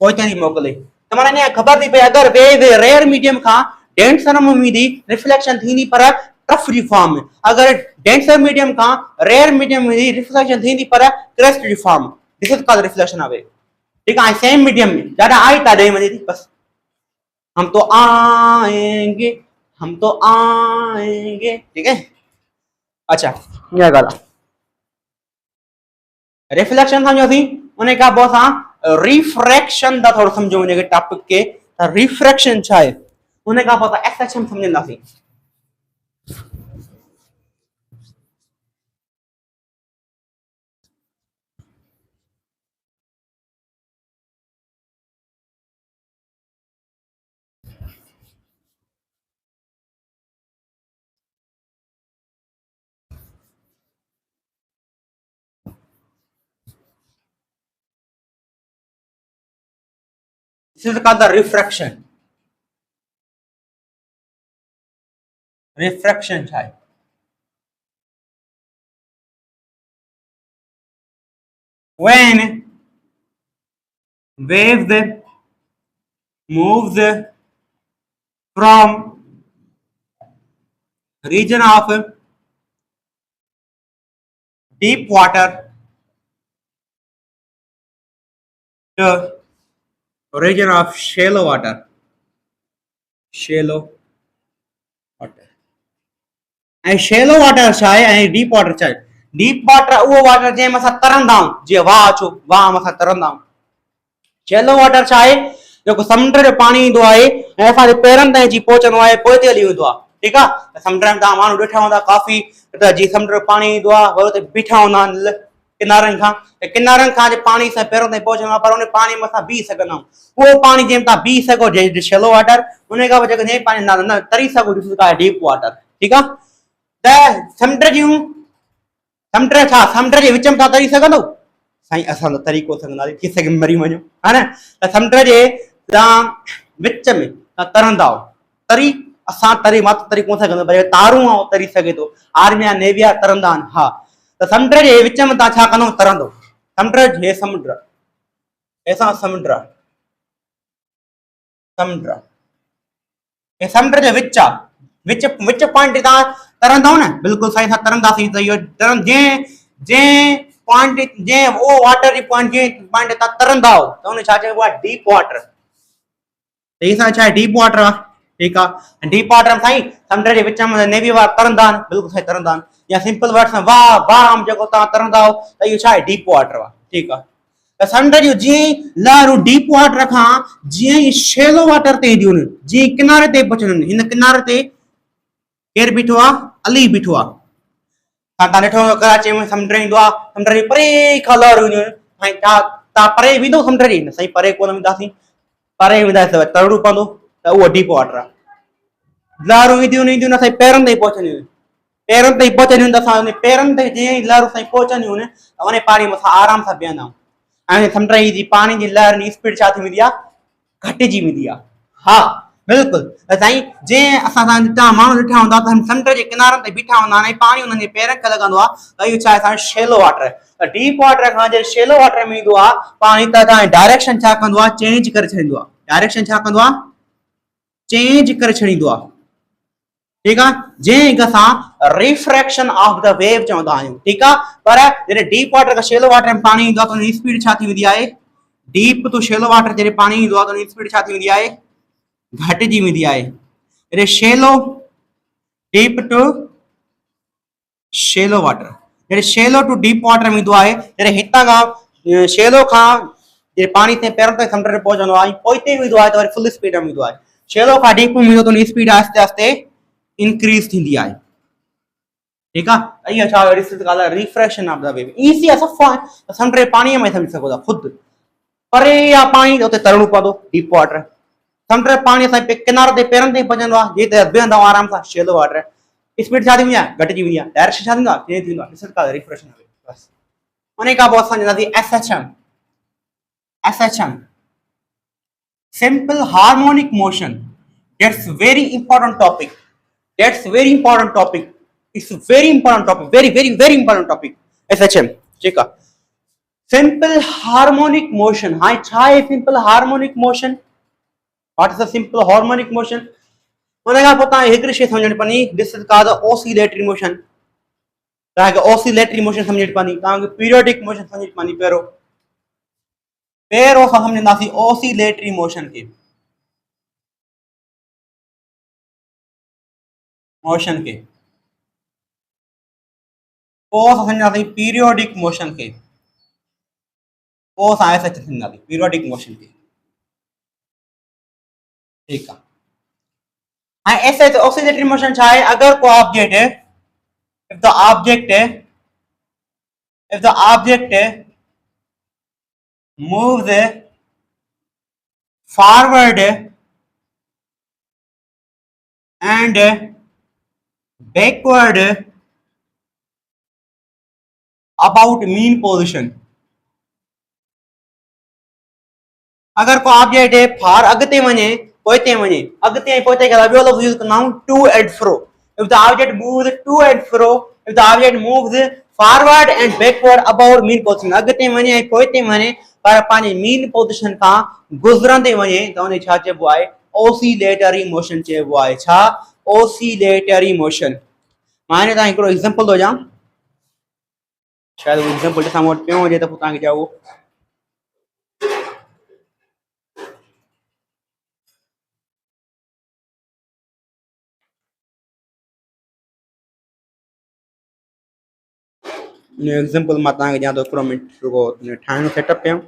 पोइ थी मोकिले त माना इन ख़बर थी पए अगरि वेव रेयर मीडियम खां डेंसर में वेंदी रिफ्लेक्शन थींदी पर टफ जी फॉर्म में अगरि डेंसर मीडियम खां रेयर मीडियम में रिफ्लेक्शन थींदी पर क्रेस्ट जी form this is called reflection of wave ठीक है सेम मीडियम में ज्यादा आई ता ॾेई वञे थी बस हम तो आएंगे ठीक है अच्छा ये ॻाल्हि आहे रिफ्लेक्शन समझोसीं उन खां पोइ असां रिफ्रैक्शन दा थोरो समझो उन टॉपिक के त रिफ्रैक्शन छा आहे उन खां पोइ असां एक्सएक्शन समझंदासीं This is called the refraction. Refraction है when waves moves from region of deep water to region of shallow water. And shallow water छा आहे ऐं deep water छा आहे deep water उहो water जंहिंमें असां तरंदा आहियूं जीअं वाह अचो वाह में असां तरंदा आहियूं shallow water छा आहे जेको समुंड जो पाणी ईंदो आहे ऐं असांजे पेरनि ताईं अची पहुचंदो आहे पोइ ते हली वेंदो आहे ठीकु आहे त समुंड में तव्हां माण्हू ॾिठा हूंदा काफ़ी त जीअं समुंड जो पाणी ईंदो आहे वरी उते बीठा हूंदा आहिनि किनारनि खां जे पाणी सां पेरनि ताईं पहुचंदो आहे पर उन पाणी में असां बीह सघंदा आहियूं उहो पाणी जंहिं तव्हां बीह सघो shallow water उन खां पोइ जेको जंहिं पाणी न तरी सघो डीप वाटर ठीकु आहे त समुंड छा समुंड जे विच में तव्हां तरी सघंदो साईं असां त तरीक़ो सघंदासीं थी सघे मरी वञो हा न त समुंड जे तव्हां विच में तव्हां तरंदा तरी असां तरी मां त तरी कोन सघंदो पर तारूं आहे तरी सघे थो आर्मी आहे नेवी आहे तरंदा आहिनि हा त समुंड जे विच में तव्हां छा कंदो तरंदो समुंड हे समुंड ऐसा समुंड हे समुंड जे विच आहे विच पॉइंट तव्हां तरंदव न बिल्कुलु साईं सां तरंदासीं त इहो जंहिं पॉइंट जंहिं उहो वाटर जी पॉइंट जंहिं पॉइंट तव्हां तरंदा त उन छा चइबो आहे डीप वाटर त हीअ छा आहे डीप वाटर आहे ठीकु आहे डीप वाटर में साईं समुंड जे विच में नेवी वारा तरंदा आहिनि बिल्कुलु साईं तरंदा आहिनि या सिंपल वर्ड्स में वाह जेको तव्हां तरंदा त इहो छा आहे डीप वाटर आहे ठीकु आहे त समुंड जूं जीअं लहरूं डीप वाटर खां जीअं ई शेलो वाटर ते ईंदियूं आहिनि, जीअं किनारे ते पहुचंदियूं आहिनि, हिन किनारे ते केरु बीठो आहे? अली बीठो आहे। तव्हां ॾिठो हूंदो कराची में समुंड ईंदो आहे, समुंड जी परे खां लहरूं ईंदियूं आहिनि। साईं तव्हां परे वेंदो समुंड जी? न साईं, परे कोन वेंदासीं। परे वेंदासीं त तरणो पवंदो, त उहो डीप वाटर आहे। लहरूं ईंदियूं ईंदियूं न साईं पेरनि ताईं पहुचंदियूं आहिनि, पेरनि ताईं पहुचंदियूं आहिनि त असां पेरनि ते जीअं ई लहरूं साईं पहुचंदियूं आहिनि त उन पाणी में असां आराम सां बीहंदा आहियूं। ऐं समुंड जी पाणी जी लहर जी स्पीड छा थी वेंदी आहे? घटिजी वेंदी आहे। हा बिल्कुलु। त साईं जीअं असां तव्हां माण्हू ॾिठा हूंदा त समुंड जे किनारनि ते बीठा हूंदा आहिनि ऐं पाणी हुननि जे पेरनि खे लॻंदो आहे त इहो छा आहे? असांजो शेलो वाटर। त डीप वाटर खां जॾहिं शेलो वाटर में ईंदो आहे पाणी त तव्हांजी डायरेक्शन छा कंदो आहे? चेंज करे छॾींदो आहे। डायरेक्शन छा कंदो आहे? चेंज करे छॾींदो आहे। ठीकु आहे, जंहिंखे असां रिफ्रैक्शन ऑफ द वेव चवंदा आहियूं। ठीकु आहे, पर जॾहिं डीप वाटर खां शेलो वाटर में पाणी ईंदो आहे त हुनजी स्पीड छा थी वेंदी आहे? डीप टू शेलो वाटर जॾहिं पाणी ईंदो आहे त हुनजी स्पीड छा थी वेंदी आहे? घटिजी वेंदी आहे। जॾहिं shallow deep to shallow water, जॾहिं शेलो टू डीप वाटर में ईंदो आहे, जॾहिं हितां खां शेलो खां जॾहिं पाणी ते पेरनि ताईं समुंड में पहुचंदो आहे, पोइ हिते वेंदो आहे त वरी फुल स्पीड में ईंदो आहे। शेलो खां डीप में ईंदो त हुनजी स्पीड आहिस्ते आहिस्ते इंक्रीज थींदी आहे। ठीकु आहे, इहो छा ॻाल्हि आहे? Refraction of the wave. Easy आहे, सफ़ा समुंड जे पाणीअ में सम्झी सघो था ख़ुदि। परे आहे पाणी त उते तरणो पवंदो डीप वाटर। समुंड जो पाणी असां किनारे ते पेरनि ताईं पहुचंदो आहे, जीअं त बीहंदा आराम सां शेलो वाटर, स्पीड छा थी वेंदी आहे? घटिजी वेंदी आहे। डायरेक्शन छा थींदो आहे? चेंज थींदो आहे। रिफ्रैक्शन बस। उन खां पोइ असां चवंदासीं SHM। SHM simple harmonic motion. That's very important topic. That's very important topic. It's a very important topic. Very important topic. SHM। ठीक है। Simple harmonic motion। हाँ, छा है simple harmonic motion? What is a simple harmonic motion? उन खां पोइ तव्हां हिकिड़ी शइ सम्झणी पवंदी, this is called oscillatory motion. तव्हांखे ऑसिलेटरी मोशन सम्झणी पवंदी, तव्हांखे पीरियोडिक मोशन सम्झणी पवंदी। पहिरों असां सम्झंदासीं ऑसिलेटरी मोशन खे। पोइ असां सम्झंदासीं पीरियोडिक मोशन खे। पोइ असां सम्झंदासीं पीरियोडिक मोशन खे। ठीकु आहे। ऐं ऑसिलेटरी मोशन छा आहे? अगर को object if the object moves forward and backward about mean position। अगर को ऑब्जेक्ट फार अगते वने पोइते वने, अगते ऐं पोइते खे ॿियो लफ़्ज़ यूज़ कंदा आहियूं to and fro. if the object moves to and fro, if the object moves forward and backward about mean position, अगते वने ऐं पोइते वने पर पंहिंजे मीन पोजीशन खां गुज़रंदे वने त उन छा चइबो आहे? ऑसिलेटरी मोशन चइबो आहे। छा? Oscillatory motion. मां हिन तव्हां हिकिड़ो एग्जांपल थो ॾियां, शायदि उहो एग्जांपल ॾिसां वटि पियो हुजे त पोइ तव्हांखे चओ। एग्जांपल मां तव्हांखे ॾियां थो, हिकिड़ो मिनट रुको, ठाहिणो सेटअप कयूं।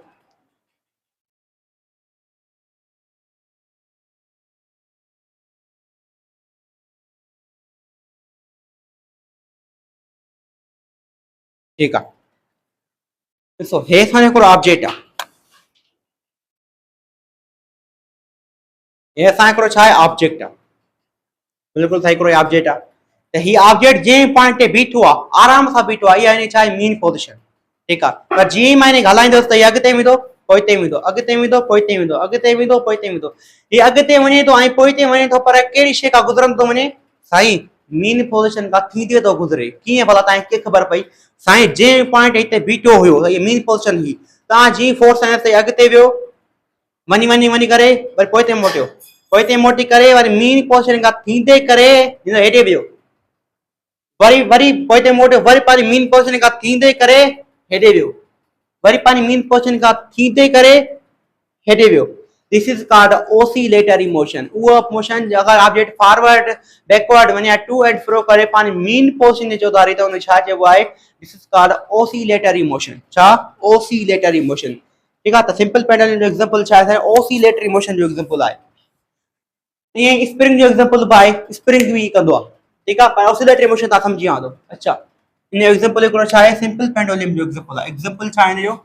ठीकु आहे, ॾिसो हे असांजो हिकिड़ो ऑब्जेक्ट आहे। हे असां हिकिड़ो छा आहे? ऑब्जेक्ट आहे। बिल्कुलु सही, हिकिड़ो ऑब्जेक्ट आहे। त ही ऑब्जेक्ट जंहिं पॉइंट ते बीठो आहे, आराम सां बीठो आहे, इहा हिन छा आहे? Mean position. ठीकु आहे, पर जीअं ई मां हिन ॻाल्हाईंदुसि त हीअ अॻिते वेंदो, पोइते वेंदो, अॻिते वेंदो, पोइते वेंदो, अॻिते वेंदो, पोइते वेंदो। हीअ अॻिते वञे थो ऐं पोइते वञे थो, पर कहिड़ी शइ खां गुज़रंदो थो वञे? साईं मीन पोजीशन खां थींदे थो गुज़रे। कीअं भला तव्हांखे ख़बर पई? साईं जंहिं पॉइंट हिते बीठो हुयो हीअ मीन पोजीशन हुई, तव्हां जीअं फोर्स ते अॻिते वियो, वञी करे वरी पोइते मोटियो, पोइते मोटी करे वरी मीन पोजीशन खां थींदे करे हेॾे वियो, वरी पोइते मोटियो, वरी पंहिंजी मीन पोजीशन खां थींदे करे हेॾे वियो, वरी पंहिंजी मीन पोजीशन खां थींदे करे हेॾे वियो। This is called oscillatory motion. उहा मोशन अगर ऑब्जेक्ट फॉरवर्ड बैकवर्ड वञे टू एंड फ्रो करे पंहिंजी मीन पोजीशन ते चौधारी त उन छा चइबो आहे? This is called oscillatory motion. छा? Oscillatory motion. ठीक है। तो सिंपल पेंडुलम जो एग्जांपल छा है ऑसिलेटरी मोशन जो एग्जांपल है, ये स्प्रिंग जो एग्जांपल बाय स्प्रिंग भी कंदो, ठीक है। पर ऑसिलेटरी मोशन ता समझी आ दो। अच्छा इन एग्जांपल एक छा है सिंपल पेंडुलम जो एग्जांपल है, एग्जांपल छा है जो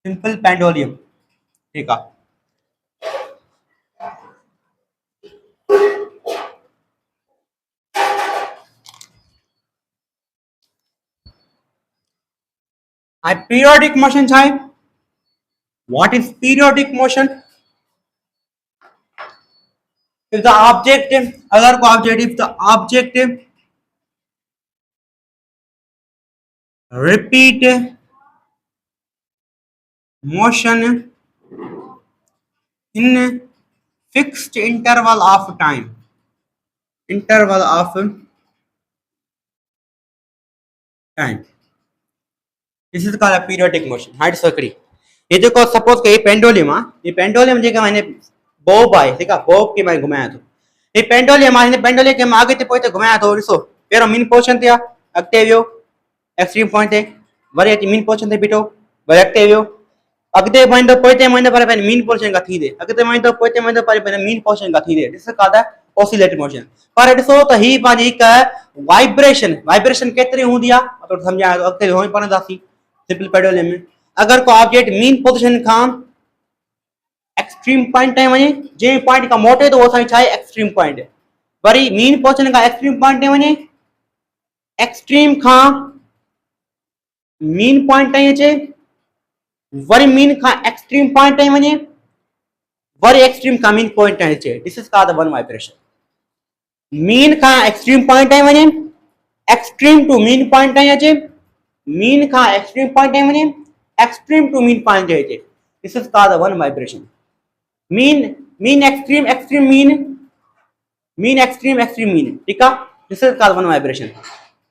सिंपल पेंडुलम, ठीक है। periodic motion छा है, what is periodic motion? If the object, अगर को object, if the object repeat motion in fixed interval of time, interval of time, this is called a periodic motion. Height सकड़ी ये जो को सपोज के pendulum है, ये पेंडुलम जो मैंने बॉब है, ठीक है, बॉब के मैं घुमाया तो ये पेंडुलम है, पेंडुलम के आगे ते पोइते घुमाया तो ॾिसो पहिरों मीन पोजीशन ते अॻिते वियो एक्सट्रीम पॉइंट ते, वरी अची मीन पोजीशन ते बीठो, वरी अॻिते वियो, अॻिते वञंदो पोइते वञंदो पर पंहिंजे मीन पोजीशन खां थींदे, अॻिते वञंदो पोइते वञंदो पर पंहिंजे मीन पोजीशन खां थींदे, ॾिस कादा ऑसिलेटरी मोशन। पर ॾिसो त ही पंहिंजी हिकु वाइब्रेशन, वाइब्रेशन केतिरी हूंदी आहे तो सम्झाया तो अॻिते होई पढ़ंदासीं सिंपल पेंडुलम में। अगर को ऑब्जेक्ट मीन पोजीशन खां एक्सट्रीम पॉइंट ताईं वञे, जे पॉइंट खां मोटे तो असां छा आहे एक्सट्रीम पॉइंट, वरी मीन पोजीशन खां एक्सट्रीम पॉइंट ते वञे, एक्सट्रीम खां मीन पॉइंट ताईं अचे, वरी मीन खां एक्सट्रीम पॉइंट ताईं वञे, वरी एक्सट्रीम खां मीन पॉइंट ताईं अचे, this is called the one vibration. Mean खां एक्सट्रीम पॉइंट ताईं वञे, एक्सट्रीम टू मीन पॉइंट ताईं अचे, मीन खां एक्सट्रीम पॉइंट ताईं वञे, एक्सट्रीम टू मीन पॉइंट ताईं अचे, this is called the one vibration. Mean extreme extreme mean extreme extreme mean, ठीक है, this is called one vibration.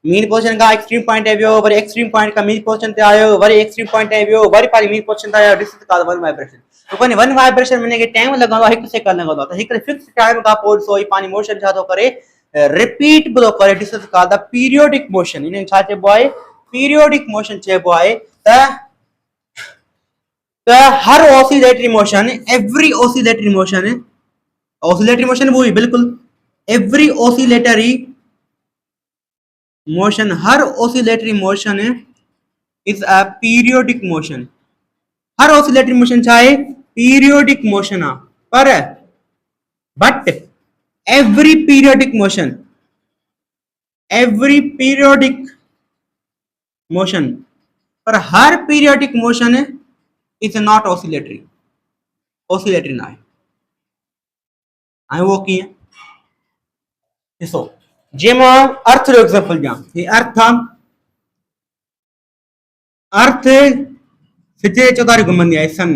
Mean position का एक्सट्रीम पॉइंट है वियो, वरी एक्सट्रीम पॉइंट का मीन पोजीशन ते आयो, वरी एक्सट्रीम पॉइंट है वियो, वरी पारी मीन पोजीशन ते आयो, this is called one vibration. तो कोने वन वाइब्रेशन में के टाइम लगंदो 1 सेकंड लगंदो, तो एक फिक्स टाइम का पोड सो पानी मोशन छा तो करे रिपीट बलो करे, this is called the periodic motion. इन छा चए बॉय पीरियोडिक मोशन चए बॉय। त हर oscillatory motion, every oscillatory motion, oscillatory motion वो ही बिल्कुल एवरी ऑसिलेटरी मोशन, हर oscillatory motion is a periodic motion. हर ऑसिलेटरी मोशन चाहे पीरियोडिक मोशन आ, पर but every periodic motion, every periodic motion, पर हर periodic motion is not oscillatory, oscillatory ना है। आई वो की ॾिसो जेमा अर्थ जो एग्जांपल ॾियां, ये अर्थ था, अर्थ सिजे चौधारी घुमंदी आहे, सन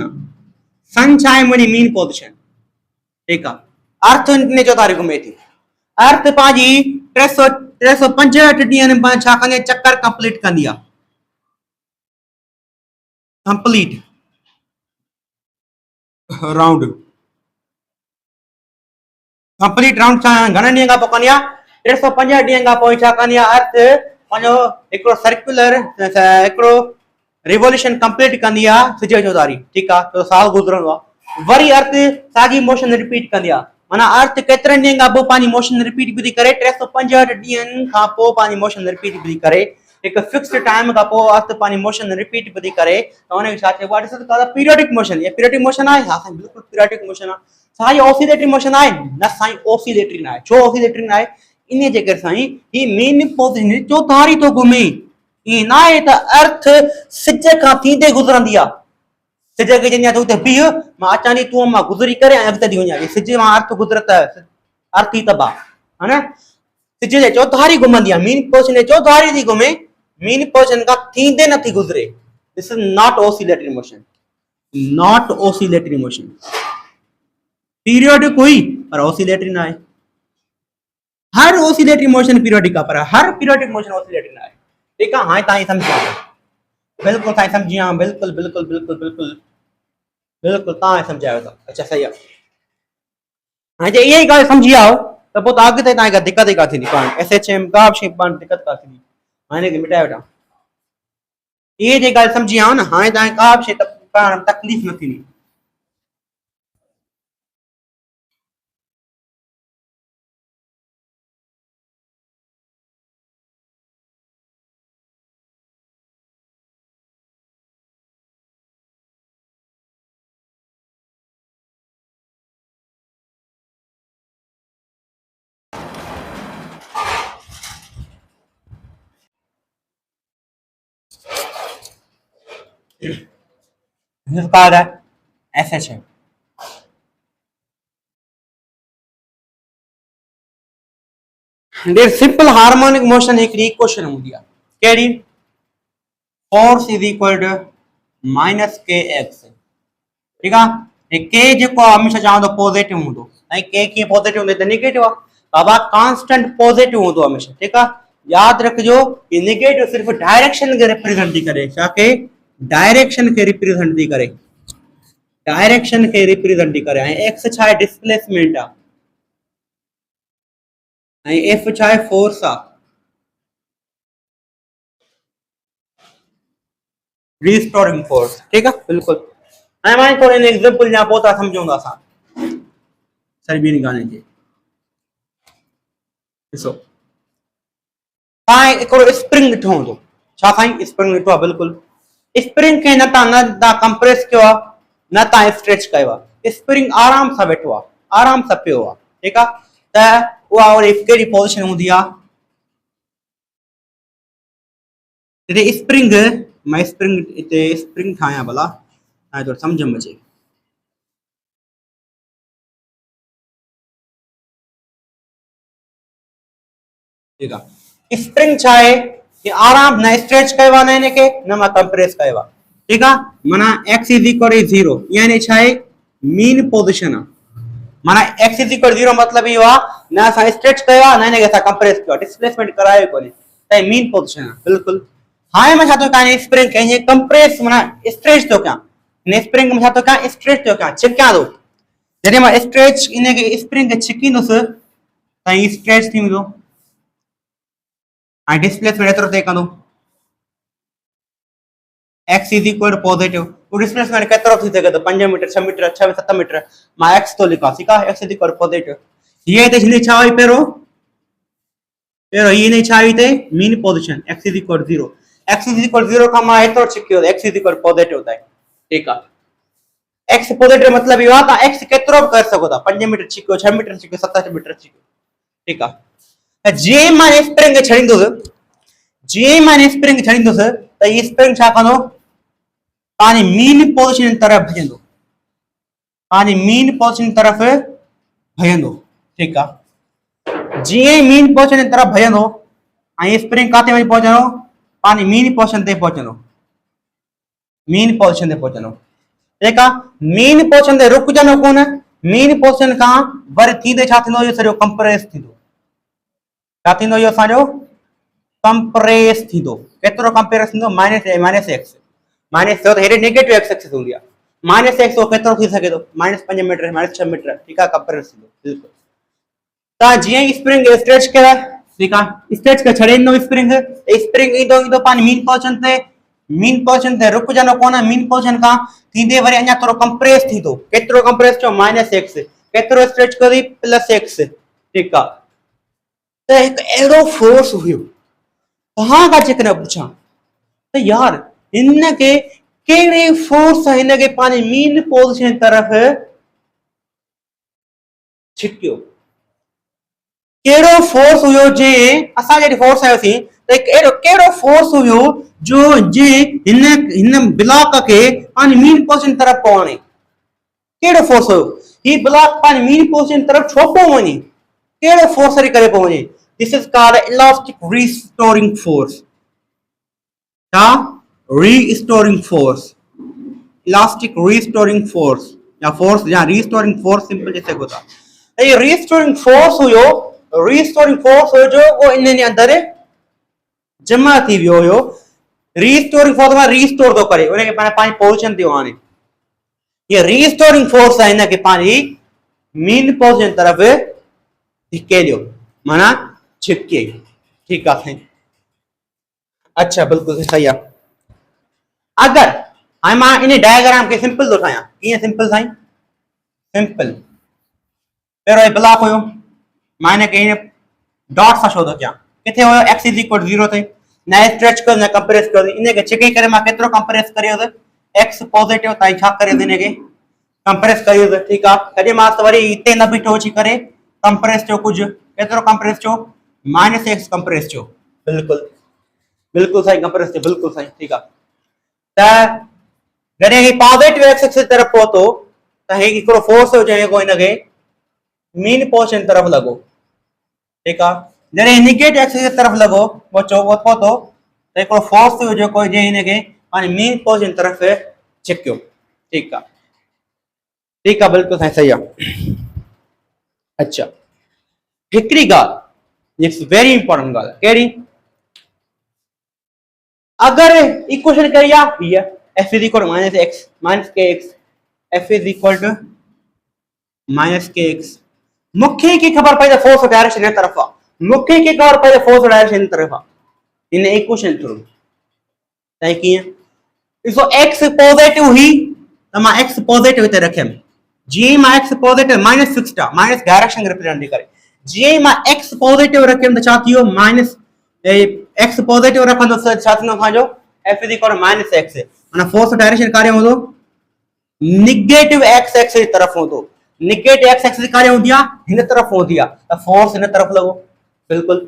सन छा आहे मुंहिंजी मीन पोजीशन, ठीक आहे, अर्थ ने चौधारी घुमे थी, अर्थ पंहिंजी 365 ॾींहंनि में छा कंदी आहे चक्कर कंप्लीट कंदी आहे, कंप्लीट राउंड, कंप्लीट राउंड छा घणनि ॾींहंनि खां पोइ कंदी आहे 365 ॾींहंनि खां पोइ छा कंदी आहे अर्थ पंहिंजो हिकिड़ो सर्कुलर हिकिड़ो रिवोल्यूशन कंप्लीट कंदी आहे सिज चौधारी, ठीकु आहे, तो साल गुज़रंदो आहे, वरी अर्थ साॻी मोशन रिपीट कंदी आहे, माना अर्थ केतिरनि ॾींहंनि खां पोइ पंहिंजी मोशन रिपीट थी करे 365 ॾींहंनि खां पोइ पंहिंजी मोशन रिपीट थी करे, हिकु फिक्स्ड टाइम खां पोइ अर्थ पंहिंजी मोशन रिपीट थी करे, त हुनखे छा चइबो आहे ॾिसो पीरियोडिक मोशन। ये पीरियोडिक मोशन आहे, हा साईं बिल्कुलु पीरियोडिक मोशन आहे। साईं ऑसिलेटरी मोशन आहे न साईं, ऑसिलेटरी न आहे। छो ऑसिलेटरी न आहे? इन जे करे साईं ही मेन पोजीशन चौधारी तो घुमे, ईअं न आहे त अर्थ सिज खां थींदे गुज़रंदी आहे, सिज खे चवंदी आहे तूं हिते बीह, मां अचां थी, तूं मां गुज़री करे ऐं अॻिते थी वञा, सिज मां अर्थ गुज़रत अर्थ ई तबाह है न, सिज जे चौधारी घुमंदी आहे, मीन पोजीशन जे चौधारी थी घुमे, मीन पोजीशन खां थींदे नथी गुज़रे, this is not oscillatory motion, not oscillatory motion. Periodic हुई पर ऑसिलेटरी ना है, हर ऑसिलेटरी मोशन पीरियोडिक पर हर पीरियोडिक मोशन ऑसिलेटरी ना है, ठीक है। हाँ ताई समझिया, बिल्कुल ताई समझिया, बिल्कुल बिल्कुल बिल्कुल बिल्कुल बिल्कुल ताई समझायो था, अच्छा सही है। हाँ जे यही गाल समझी आओ तो पोइ अॻिते तव्हांखे दिक़त ई काथे थी पाण SHM का शइ पाण दिक़त काथे थी, हाणे के मिटाए वठां, ये जे गाल समझी आओ न, हाणे तव्हांखे का शइ पढ़ण में तकलीफ़ न थींदी। कहा है एसएच है। देयर सिंपल हार्मोनिक मोशन हिकिड़ी इक्वेशन हूंदी आहे कहिड़ी force is equal to minus k x ठीक आहे के जेको हमेशा चवंदो पॉजिटिव हूंदो ऐं के कीअं पॉजिटिव हूंदो त नेगेटिव आहे बाबा कांस्टेंट पॉजिटिव हूंदो हमेशा ठीक आहे याद रखिजो कि नेगेटिव सिर्फ डायरेक्शन के रिप्रेजेंट थी करे छा के डायरेक्शन के रिप्रेजेंट थी करे डायरेक्शन के रिप्रेजेंट थी करे ऐं एक्स छा आहे डिस्प्लेसमेंट आहे ऐं एफ छा आहे फोर्स आहे रिस्टोरिंग फोर्स ठीक है बिल्कुल ऐं मां थोड़े इन एग्जांपल या पोइ था सम्झूं असां सर ॿियनि ॻाल्हियुनि जे ॾिसो तव्हां हिकिड़ो स्प्रिंग ॾिठो हूंदो छा साईं स्प्रिंग ॾिठो आहे बिल्कुल स्प्रिंग खे न तव्हां कंप्रेस कयो आहे न तव्हां स्ट्रेच कयो आहे स्प्रिंग आराम सां वेठो आहे आराम सां पियो आहे ठीकु आहे त उहा वरी कहिड़ी पोज़ीशन हूंदी आहे हिते स्प्रिंग मां स्प्रिंग हिते स्प्रिंग ठाहियां भला तव्हांखे थोरो सम्झ में अचे ठीक है स्प्रिंग छा है कि आराम न स्ट्रेच कयो आहे न हिनखे न मां कंप्रेस कयो आहे ठीक आहे माना x इज इक्वल टू 0 यानी छा है मीन पोजीशन आहे माना x इज इक्वल टू 0 मतलब इहो आहे न असां स्ट्रेच कयो आहे न हिनखे असां कंप्रेस कयो आहे डिस्प्लेसमेंट करायो कोन्हे त मीन पोजीशन आहे बिल्कुल हाणे मां छा थो कयां स्प्रिंग खे हीअं कंप्रेस माना स्ट्रेच थो कयां हिन स्प्रिंग में छा थो कयां स्ट्रेच थो कयां छिकियां थो जॾहिं मां स्ट्रेच हिनखे स्प्रिंग खे छिकींदुसि त हीअ स्ट्रेच थी वेंदो I displacement एतिरो तय कंदो x is equal to positive वो डिस्प्लेसमेंट केतिरो थी सघे थो 5 मीटर 6 मीटर 6 7 मीटर मां x तो लिखां ठीकु आहे x is equal to positive ये हिते हिन छा हुई पहिरों हिन छा हुई हिते mean position x is equal to 0 x is equal to 0 खां मां एतिरो छिकियो x is equal to positive ताईं ठीकु आहे x पॉजिटिव मतलब इहो आहे तव्हां x केतिरो बि करे सघो था 5 मीटर छिकियो 6 मीटर छिकियो 7 मीटर छिकियो ठीकु आहे जीअं मां स्प्रिंग छड़ींदुसि जीअं मां स्प्रिंग छड़ींदुसि त ये स्प्रिंग छा कंदो पानी मीन पोजीशन तरफ भजंदो पानी मीन पोजीशन तरफ भजंदो ठीकु आहे जीअं मीन पोजीशन तरफ भजंदो ऐं स्प्रिंग काथे वञी पहुचंदो पानी मीन पोजीशन ते पहुचंदो मीन पोजीशन ते पहुचंदो ठीकु आहे मीन पोजीशन ते रुकजंदो कोन मीन पोजीशन खां वरी थींदे छा थींदो इहो सॼो कंप्रेस थींदो छा थींदो इहो असांजो कंप्रेस थींदो केतिरो कंप्रेस थींदो माइनस एक्स माइनस त हेॾे नेगेटिव एक्स एक्सिस हूंदी आहे माइनस एक्स केतिरो थी सघे थो -5 मीटर -6 मीटर ठीकु आहे कंप्रेस थींदो बिल्कुलु तव्हां जीअं ई स्प्रिंग स्ट्रेच कयो ठीकु आहे स्ट्रेच खे छॾे स्प्रिंग स्प्रिंग ईंदो पानी मीन पोजीशन ते रुकजंदो कोन मीन पोजीशन खां थींदे वरी अञा थोरो कंप्रेस थींदो केतिरो कंप्रेस थियो -x केतिरो स्ट्रेच कयो +x ठीकु आहे त हिकु अहिड़ो फोर्स हुयो तव्हां खां जेकॾहिं पुछां त यार हिनखे कहिड़े फोर्स सां हिनखे पंहिंजे मीन पोजीशन तरफ़ छिकियो कहिड़ो फोर्स हुयो जंहिं असां जॾहिं फोर्स आयोसीं त अहिड़ो कहिड़ो फोर्स हुयो जो जंहिं हिन ब्लॉक खे पंहिंजी मीन पोजीशन तरफ़ पियो आणे कहिड़ो फोर्स हुयो ही ब्लॉक पंहिंजी मीन पोजीशन तरफ़ छो पियो वञे कहिड़ो फोर्स वरी करे पियो वञे This is called elastic restoring force. Restoring force. Elastic restoring force. या force या restoring force सिंपल जैसे होता है ये restoring force हुयो जो वो इन अंदर जमा थी वियो हुयो restoring force में restore तो करे उनके पांच पोजीशन थी आने ये restoring force है इनके पांच मीन पोजीशन तरफ धिके दियो माना छिके ठीक है अच्छा बिल्कुल सही है अगर हाणे मां इन डायग्राम खे सिंपल थो ठाहियां कीअं सिंपल साईं सिंपल पहिरियों हे ब्लॉक हुयो मां हिनखे डॉट सां छो थो कयां किथे हुयो x इज इक्वल 0 ते न स्ट्रेच कयो न कंप्रेस कयो इनखे छिके करे मां केतिरो कंप्रेस करियो x पॉजिटिव ताईं छा करे इनखे कंप्रेस करियो ठीकु आहे कॾहिं मां त वरी हिते न बीठो अची करे कंप्रेस थियो कुझु केतिरो कंप्रेस थियो -x कंप्रेस थियो बिल्कुलु बिल्कुलु साईं कंप्रेस थियो बिल्कुलु साईं ठीकु आहे त जॾहिं ही पॉजिटिव x एक्सिस तरफ़ पहुतो त ही हिकिड़ो फोर्स हुयो जेको हिनखे मीन पोर्शन तरफ़ लॻो ठीकु आहे जॾहिं निगेटिव एक्सिस तरफ़ लॻो पहुतो त हिकिड़ो फोर्स हुयो जेको हिनखे पंहिंजे मीन पोर्शन तरफ़ छिकियो ठीकु आहे बिल्कुलु साईं सही आहे अच्छा हिकिड़ी ॻाल्हि इट्स वेरी इंपॉर्टेंट ॻाल्हि कहिड़ी अगर इक्वेशन करी आहे हीअ f is equal -x -kx f is equal to -kx मूंखे की ख़बर पई त फोर्स डायरेक्शन हिन तरफ़ आहे मूंखे की ख़बर पई त फोर्स डायरेक्शन हिन तरफ़ आहे इन इक्वेशन थ्रू त कीअं ॾिसो x पॉजिटिव हुई त मां x पॉजिटिव हिते रखियमि जीअं मां x पॉजिटिव माइनस फिक्स्ड आहे माइनस डायरेक्शन रिप्रेजेंट करे जीअं मां x पॉजिटिव रखियमि त छा थियो माइनस x पॉजिटिव रखंदो त छा थींदो असांजो f इज इक्वल -x माना फोर्स डायरेक्शन कारे हूंदो निगेटिव x एक्सिस तरफ़ हूंदो निगेटिव x एक्सिस कारे हूंदी आहे हिन तरफ़ हूंदी आहे त फोर्स हिन तरफ़ लॻो बिल्कुलु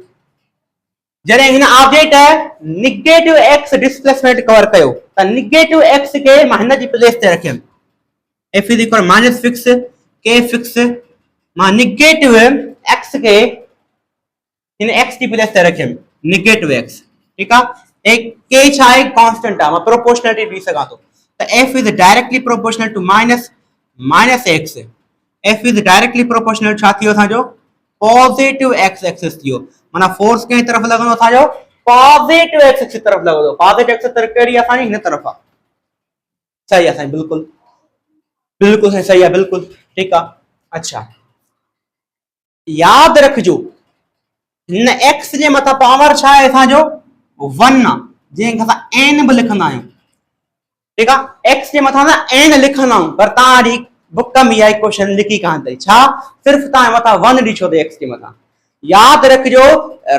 जॾहिं हिन object negative x displacement cover कयो त निगेटिव x खे मां हिन जी प्लेस ते रखियमि f is equal minus fix k fix मां निगेटिव x खे हिन x जी प्लेस ते रखियमि निगेटिव x ठीकु आहे एक k छा आहे कांस्टेंट आहे मां प्रोपोर्शनलिटी ॾेई सघां थो त f is directly proportional to -x f is directly proportional छा थियो असांजो पॉजिटिव x एक्सिस थियो माना फोर्स कंहिं तरफ़ लॻंदो असांजो पॉजिटिव x एक्सिस तरफ़ लॻंदो पॉजिटिव एक्सिस तरफ़ कहिड़ी आहे असांजी हिन तरफ़ आहे सही आहे साईं बिल्कुलु बिल्कुलु साईं सही आहे बिल्कुलु ठीकु आहे अच्छा यादि रखिजो हिन x जे मथां पावर छा आहे असांजो 1 आहे जंहिंखे असां n बि लिखंदा आहियूं ठीकु आहे x जे मथां असां n लिखंदा आहियूं पर तव्हां बुक में इहा क्वेश्चन लिखी कान अथई छा सिर्फ़ु तव्हां मथां 1 ॾिठो अथई x जे मथां यादि रखिजो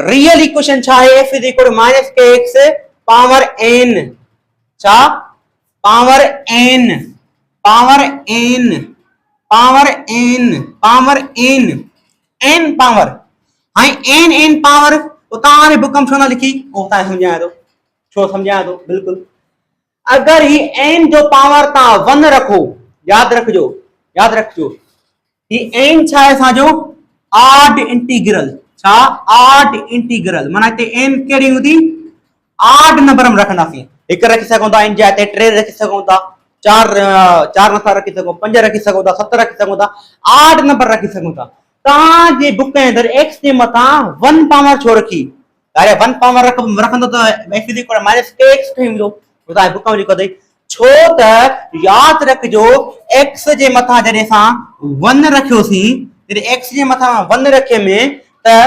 रियल इक्वेशन छा आहे f is equal -kx power n छा power n power n power n power n n power हाणे n पावर तव्हां बुक में छो न लिखी उहो तव्हां सम्झायां थो छो सम्झायां थो बिल्कुलु अगर ही n जो पावर तव्हां 1 रखो यादि रखिजो ही n छा आहे असांजो ऑड इंटीग्रल छा ऑड इंटीग्रल माना हिते n कहिड़ी हूंदी ऑड नंबर में रखंदासीं हिकु रखी सघूं था इन जा हिते 3 रखी सघूं था 4 नथा रखी सघूं 5 रखी सघूं था 7 रखी सघूं था ऑड नंबर रखी सघूं था तव्हांजे बुक जे अंदरि x जे मथां 1 पावर छो रखी अरे 1 पावर रखंदो त f इज इक्वल -kx ठहींदो तव्हां बुक में लिखो अथई छो त यादि रखिजो x जे मथां जॾहिं असां 1 रखियोसीं जॾहिं x जे मथां 1 रखियमि त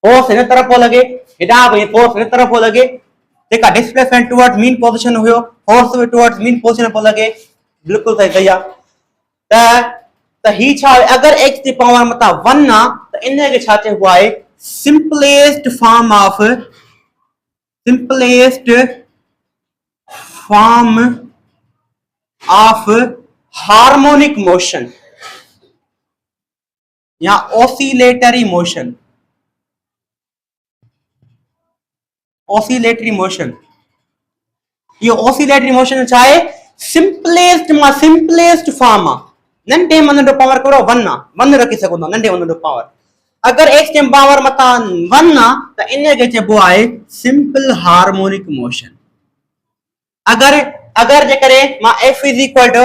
फोर्स हिन तरफ़ पियो लॻे हेॾां बि फोर्स हिन तरफ़ पियो लॻे जेका डिस्प्लेसमेंट टुवर्ड्स मीन पोजीशन हुयो फोर्स बि टुवर्ड्स मीन पोजीशन पियो लॻे बिल्कुलु सही आहे त ही छा अगर x जी पावर मथां 1 आहे त इनखे छा चइबो आहे simplest form of harmonic motion या ऑसिलेटरी मोशन ये ऑसिलेटरी मोशन छा आहे सिंपलेस्ट फॉर्म आहे नंढे में नंढो पावर कहिड़ो 1 आहे 1 रखी सघूं था नंढे में नंढो पावर अगर x जे पावर मथां 1 आहे त इनखे चइबो आहे सिंपल हार्मोनिक मोशन अगर जेकरे मां f is equal to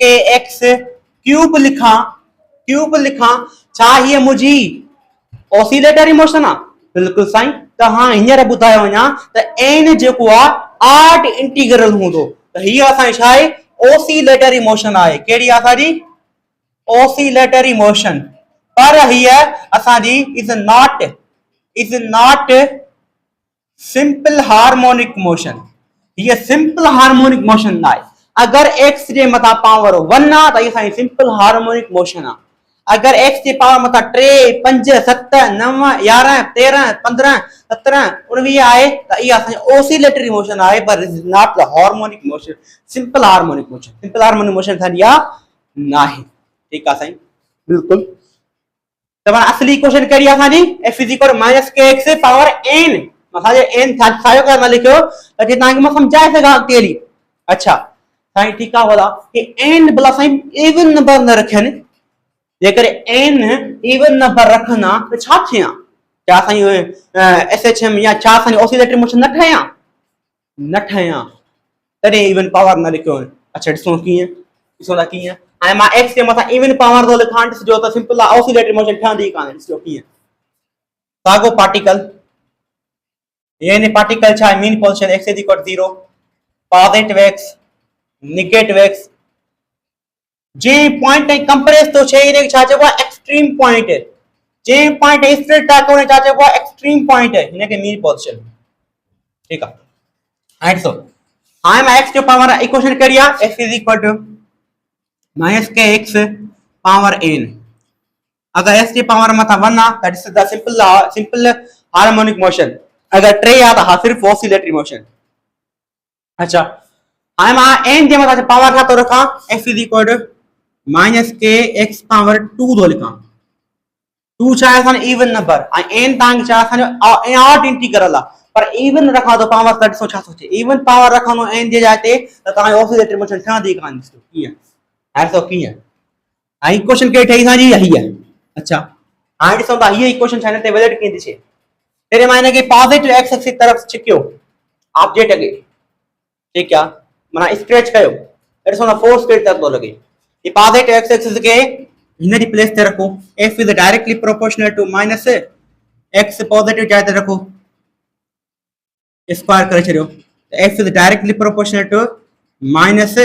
-kx cube लिखां छा ही मुझी ऑसिलेटरी मोशन आहे बिल्कुलु साईं त हां हींअर ॿुधायो वञा त n जेको आहे ऑड इंटीग्रल हूंदो त हीअ असांजी छा आहे ऑसिलेटरी मोशन आहे कहिड़ी आहे असांजी ऑसिलेटरी मोशन पर हीअ असांजी is not simple harmonic motion, ये सिंपल हार्मोनिक मोशन ना है। अगर x जे मथा पावर 1 आ त ये सिंपल हार्मोनिक मोशन आ। अगर x जे पावर मथा 3 5 7 9 11 13 15 17 19 आए त ये ओसिलेटरी मोशन आए, पर is not the harmonic motion, simple harmonic motion. Simple harmonic motion था या ना है, ठीक है साईं, बिल्कुल। तब असली क्वेश्चन करिए असांजी f minus k x power n, असांजे n सायो करना लिखियो ताकि तव्हांखे मां सम्झाए सघां अॻिते। अच्छा साईं ठीकु आहे, बोला कि n भला साईं इवन नंबर न रखनि, जेकर n इवन नंबर रखंदा त छा थिया, छा साईं SHM या छा साईं ऑसिलेटरी मोशन न ठहिया, न ठहिया, तॾहिं इवन पावर न लिखियो। अच्छा ॾिसो कीअं, ॾिसो था कीअं, हाणे मां x जे मथां इवन पावर थो लिखां, ॾिसजो त सिंपल ऑसिलेटरी मोशन ठहंदी कान्हे। ॾिसजो कीअं, साॻियो पार्टिकल, यानी पार्टिकल छा आहे, mean position x is equal 0, positive x negative x, J point ताईं कंप्रेस तो छे इन छा चइबो आहे एक्सट्रीम पॉइंट, जे पॉइंट स्प्लिट था कोने छा चइबो आहे एक्सट्रीम पॉइंट, हिनखे मीन पोजीशन, ठीकु आहे। हाणे ॾिसो, हाणे मां x जो पावर इक्वेशन करी आहे x is equal to minus k x power n, अगर x जी पावर मथा 1 आ त this is the simple harmonic motion, अगर 3 आ त सिर्फ ऑसिलेटरी मोशन। अच्छा हाणे मां n जे मथा पावर छा थो रखां, x is equal to minus k x power 2 थो लिखां। 2 छा आहे असांजो इवन नंबर, ऐं n तव्हांखे छा असांजो ऑड इंटीग्रल आहे, पर इवन रखां थो पावर त ॾिसो छा थो थिए, इवन पावर रखंदो n जे जाइ ते त तव्हांजी ऑसिलेटरी मोशन ठहंदी कान। ॾिसो कीअं, हाणे ॾिसो कीअं, हाणे इक्वेशन कहिड़ी ठही असांजी हीअ। अच्छा हाणे ॾिसो था हीअ इक्वेशन छा हिन ते वैलिड कीअं थी थिए, पहिरें मां हिनखे पॉजिटिव एक्स एक्सिस की तरफ छिकियो ऑब्जेक्ट खे, ठीकु आहे, माना स्ट्रेच कयो, ॾिसो था फोर्स केतिरो थो लॻे। ये पॉजिटिव एक्स एक्सिस के इन जी प्लेस ते रखो, f is directly proportional to minus x positive जाइ ते रखो, स्क्वायर करे छॾियो, f is directly proportional to minus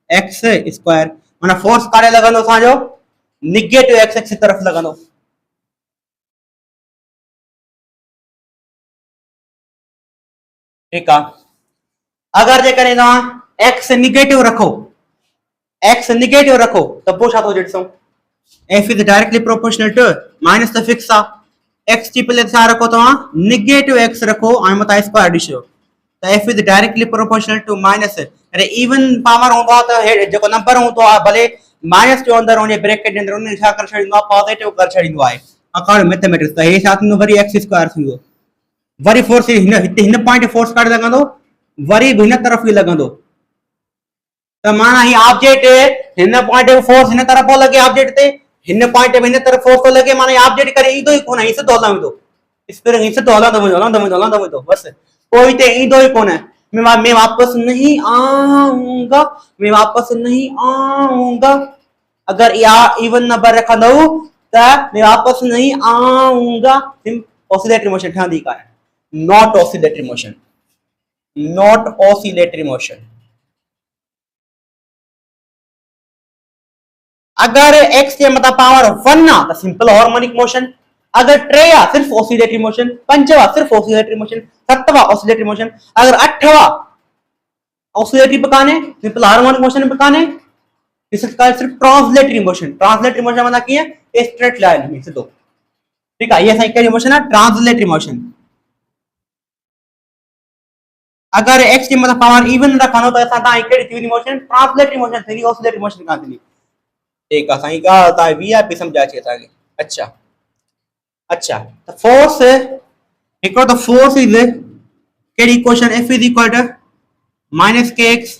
x square, माना फोर्स काॾे लॻंदो असांजो नेगेटिव x एक्सिस तरफ लॻंदो। ठीकु आहे, अगर जेकॾहिं तव्हां x नेगेटिव रखो, x नेगेटिव रखो त पोइ छा थो ॾिसो, f is directly proportional to minus त फिक्स आहे, x जी प्लेस छा रखो तव्हां नेगेटिव x रखो ऐं मथां स्क्वायर ॾिसो त f is directly proportional to minus, अरे इवन पावर हूंदो आहे त जेको नंबर हूंदो आहे भले माइनस जो अंदर वञे ब्रैकेट जे अंदर उन छा करे छॾींदो आहे पॉजिटिव करे छॾींदो आहे अकॉर्डिंग मैथमेटिक्स, त हे छा थींदो वरी x स्क्वायर थींदो, वरी फोर्स हिन पॉइंट फोर्स काॾे लॻंदो, वरी बि हिन तरफ़ ई लॻंदो, त माना ही ऑब्जेक्ट हिन पॉइंट पे फोर्स हिन तरफ हो लगे ऑब्जेक्ट ते, हिन पॉइंट पे हिन तरफ फोर्स तो लगे, माना ऑब्जेक्ट करे ईंदो ही कोन, ही सिधो हलंदो, स्प्रिंग ही सिधो हलंदो बस, कोई ते ईंदो ही कोन, मैं वापस नहीं आऊंगा, मैं वापस नहीं आऊंगा, अगर या इवन नंबर रखंदो त मैं वापस नहीं आऊंगा, ऑसिलेटरी मोशन ठहंदी कान, not oscillatory motion, not oscillatory motion. अगर x जे मथा पावर 1 आ त सिंपल हार्मोनिक मोशन, अगर 3 आ सिर्फ ऑसिलेटरी मोशन, 5 आ सिर्फ ऑसिलेटरी मोशन, 7 आ ऑसिलेटरी मोशन, अगर 8 आ ऑसिलेटरी पे काने, सिंपल हार्मोनिक मोशन पे काने, इसका सिर्फ ट्रांसलेटरी मोशन, ट्रांसलेटरी मोशन मतलब की है स्ट्रेट लाइन में सीधो, ठीक है, ये साइकिल मोशन है ट्रांसलेटरी मोशन। अगर x के मतलब पावर इवन रखनो तो ऐसा था केड़ी थी मोशन, ट्रांसलेटरी मोशन थी, ऑसिलेटरी मोशन का थी, ठीक है साईं का ता वीआईपी समझा छे ताके। अच्छा अच्छा तो फोर्स इक्वल तो फोर्स इज केड़ी equation f is equal to minus kx,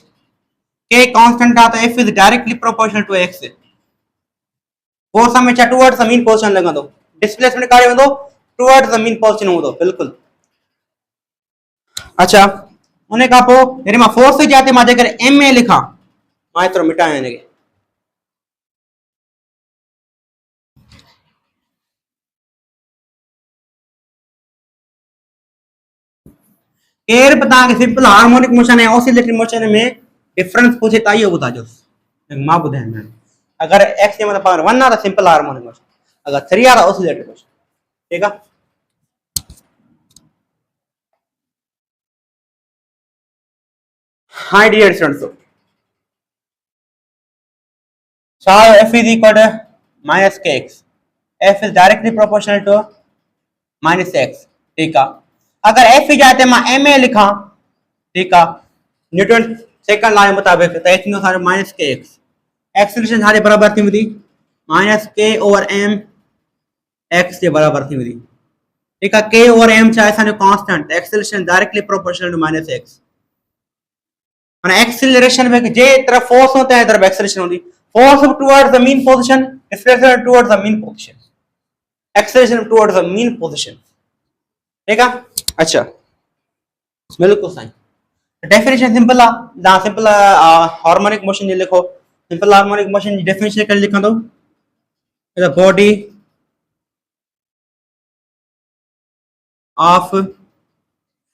k constant आ तो f is directly proportional to x, force में चा टुवर्ड्स द मीन पोजीशन लगंदो, डिस्प्लेसमेंट काडे वेंदो टुवर्ड्स द मीन पोजीशन होंदो, बिल्कुल। अच्छा उन्हें का पो यदि मां फोर्स जाते मां जेकर ma लिखा, मां एतरो मिटाया इनके, केर पता के सिंपल हार्मोनिक मोशन है ऑसिलेटरी मोशन में डिफरेंस पूछे ता यो बुधाजो, मां बुधाया मैं, अगर x जे मतलब पावर 1 आ तो सिंपल हार्मोनिक मोशन, अगर 3 आ तो ऑसिलेटरी मोशन, ठीक है। Hi dear students. So f is equal to minus kx. F is directly proportional to minus x. ठीक है, अगर f ही जाते मैं ma लिखा, ठीक है, न्यूटन सेकंड लॉ के मुताबिक तो h नो सारे माइनस के एक्स, एक्सेलरेशन सारे बराबर थी मुझे माइनस के ओवर m x के बराबर थी मुझे, ठीक है, k ओवर m चाहे सारे constant, acceleration directly proportional to minus x। माने एक्सेलरेशन में जे तरफ फोर्स होता है तरफ एक्सेलरेशन होती, force towards the mean position, acceleration towards the mean position, acceleration towards the mean position, ठीक है। अच्छा बिल्कुल सही, डेफिनेशन सिंपल है ना, सिंपल हार्मोनिक मोशन ये लिखो, सिंपल हार्मोनिक मोशन की डेफिनेशन कर लिखा दो, द बॉडी ऑफ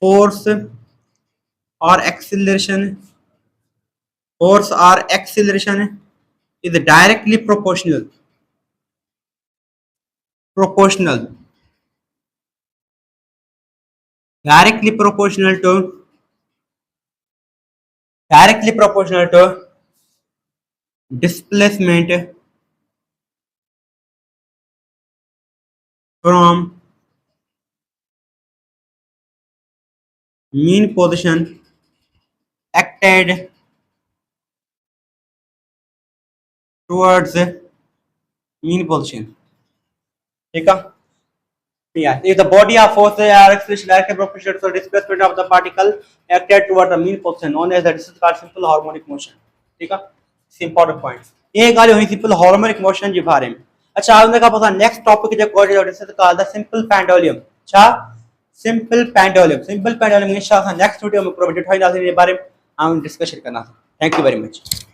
फोर्स और acceleration, force or acceleration is directly proportional directly proportional to displacement from mean position acted towards mean position, ठीक है। Yeah, if the body of force or acceleration directly proportional to the displacement of the particle acted toward the mean position known as the this is called simple harmonic motion, ठीक है। It's important point ये गाली हुई simple harmonic motion के बारे में। अच्छा आपने का पता नेक्स्ट टॉपिक जो code this is called the simple pendulum. अच्छा सिंपल पेंडुलम इंशाल्लाह नेक्स्ट वीडियो में प्रोवाइड होइना इस बारे में हम डिस्कशन करना। Thank you very much.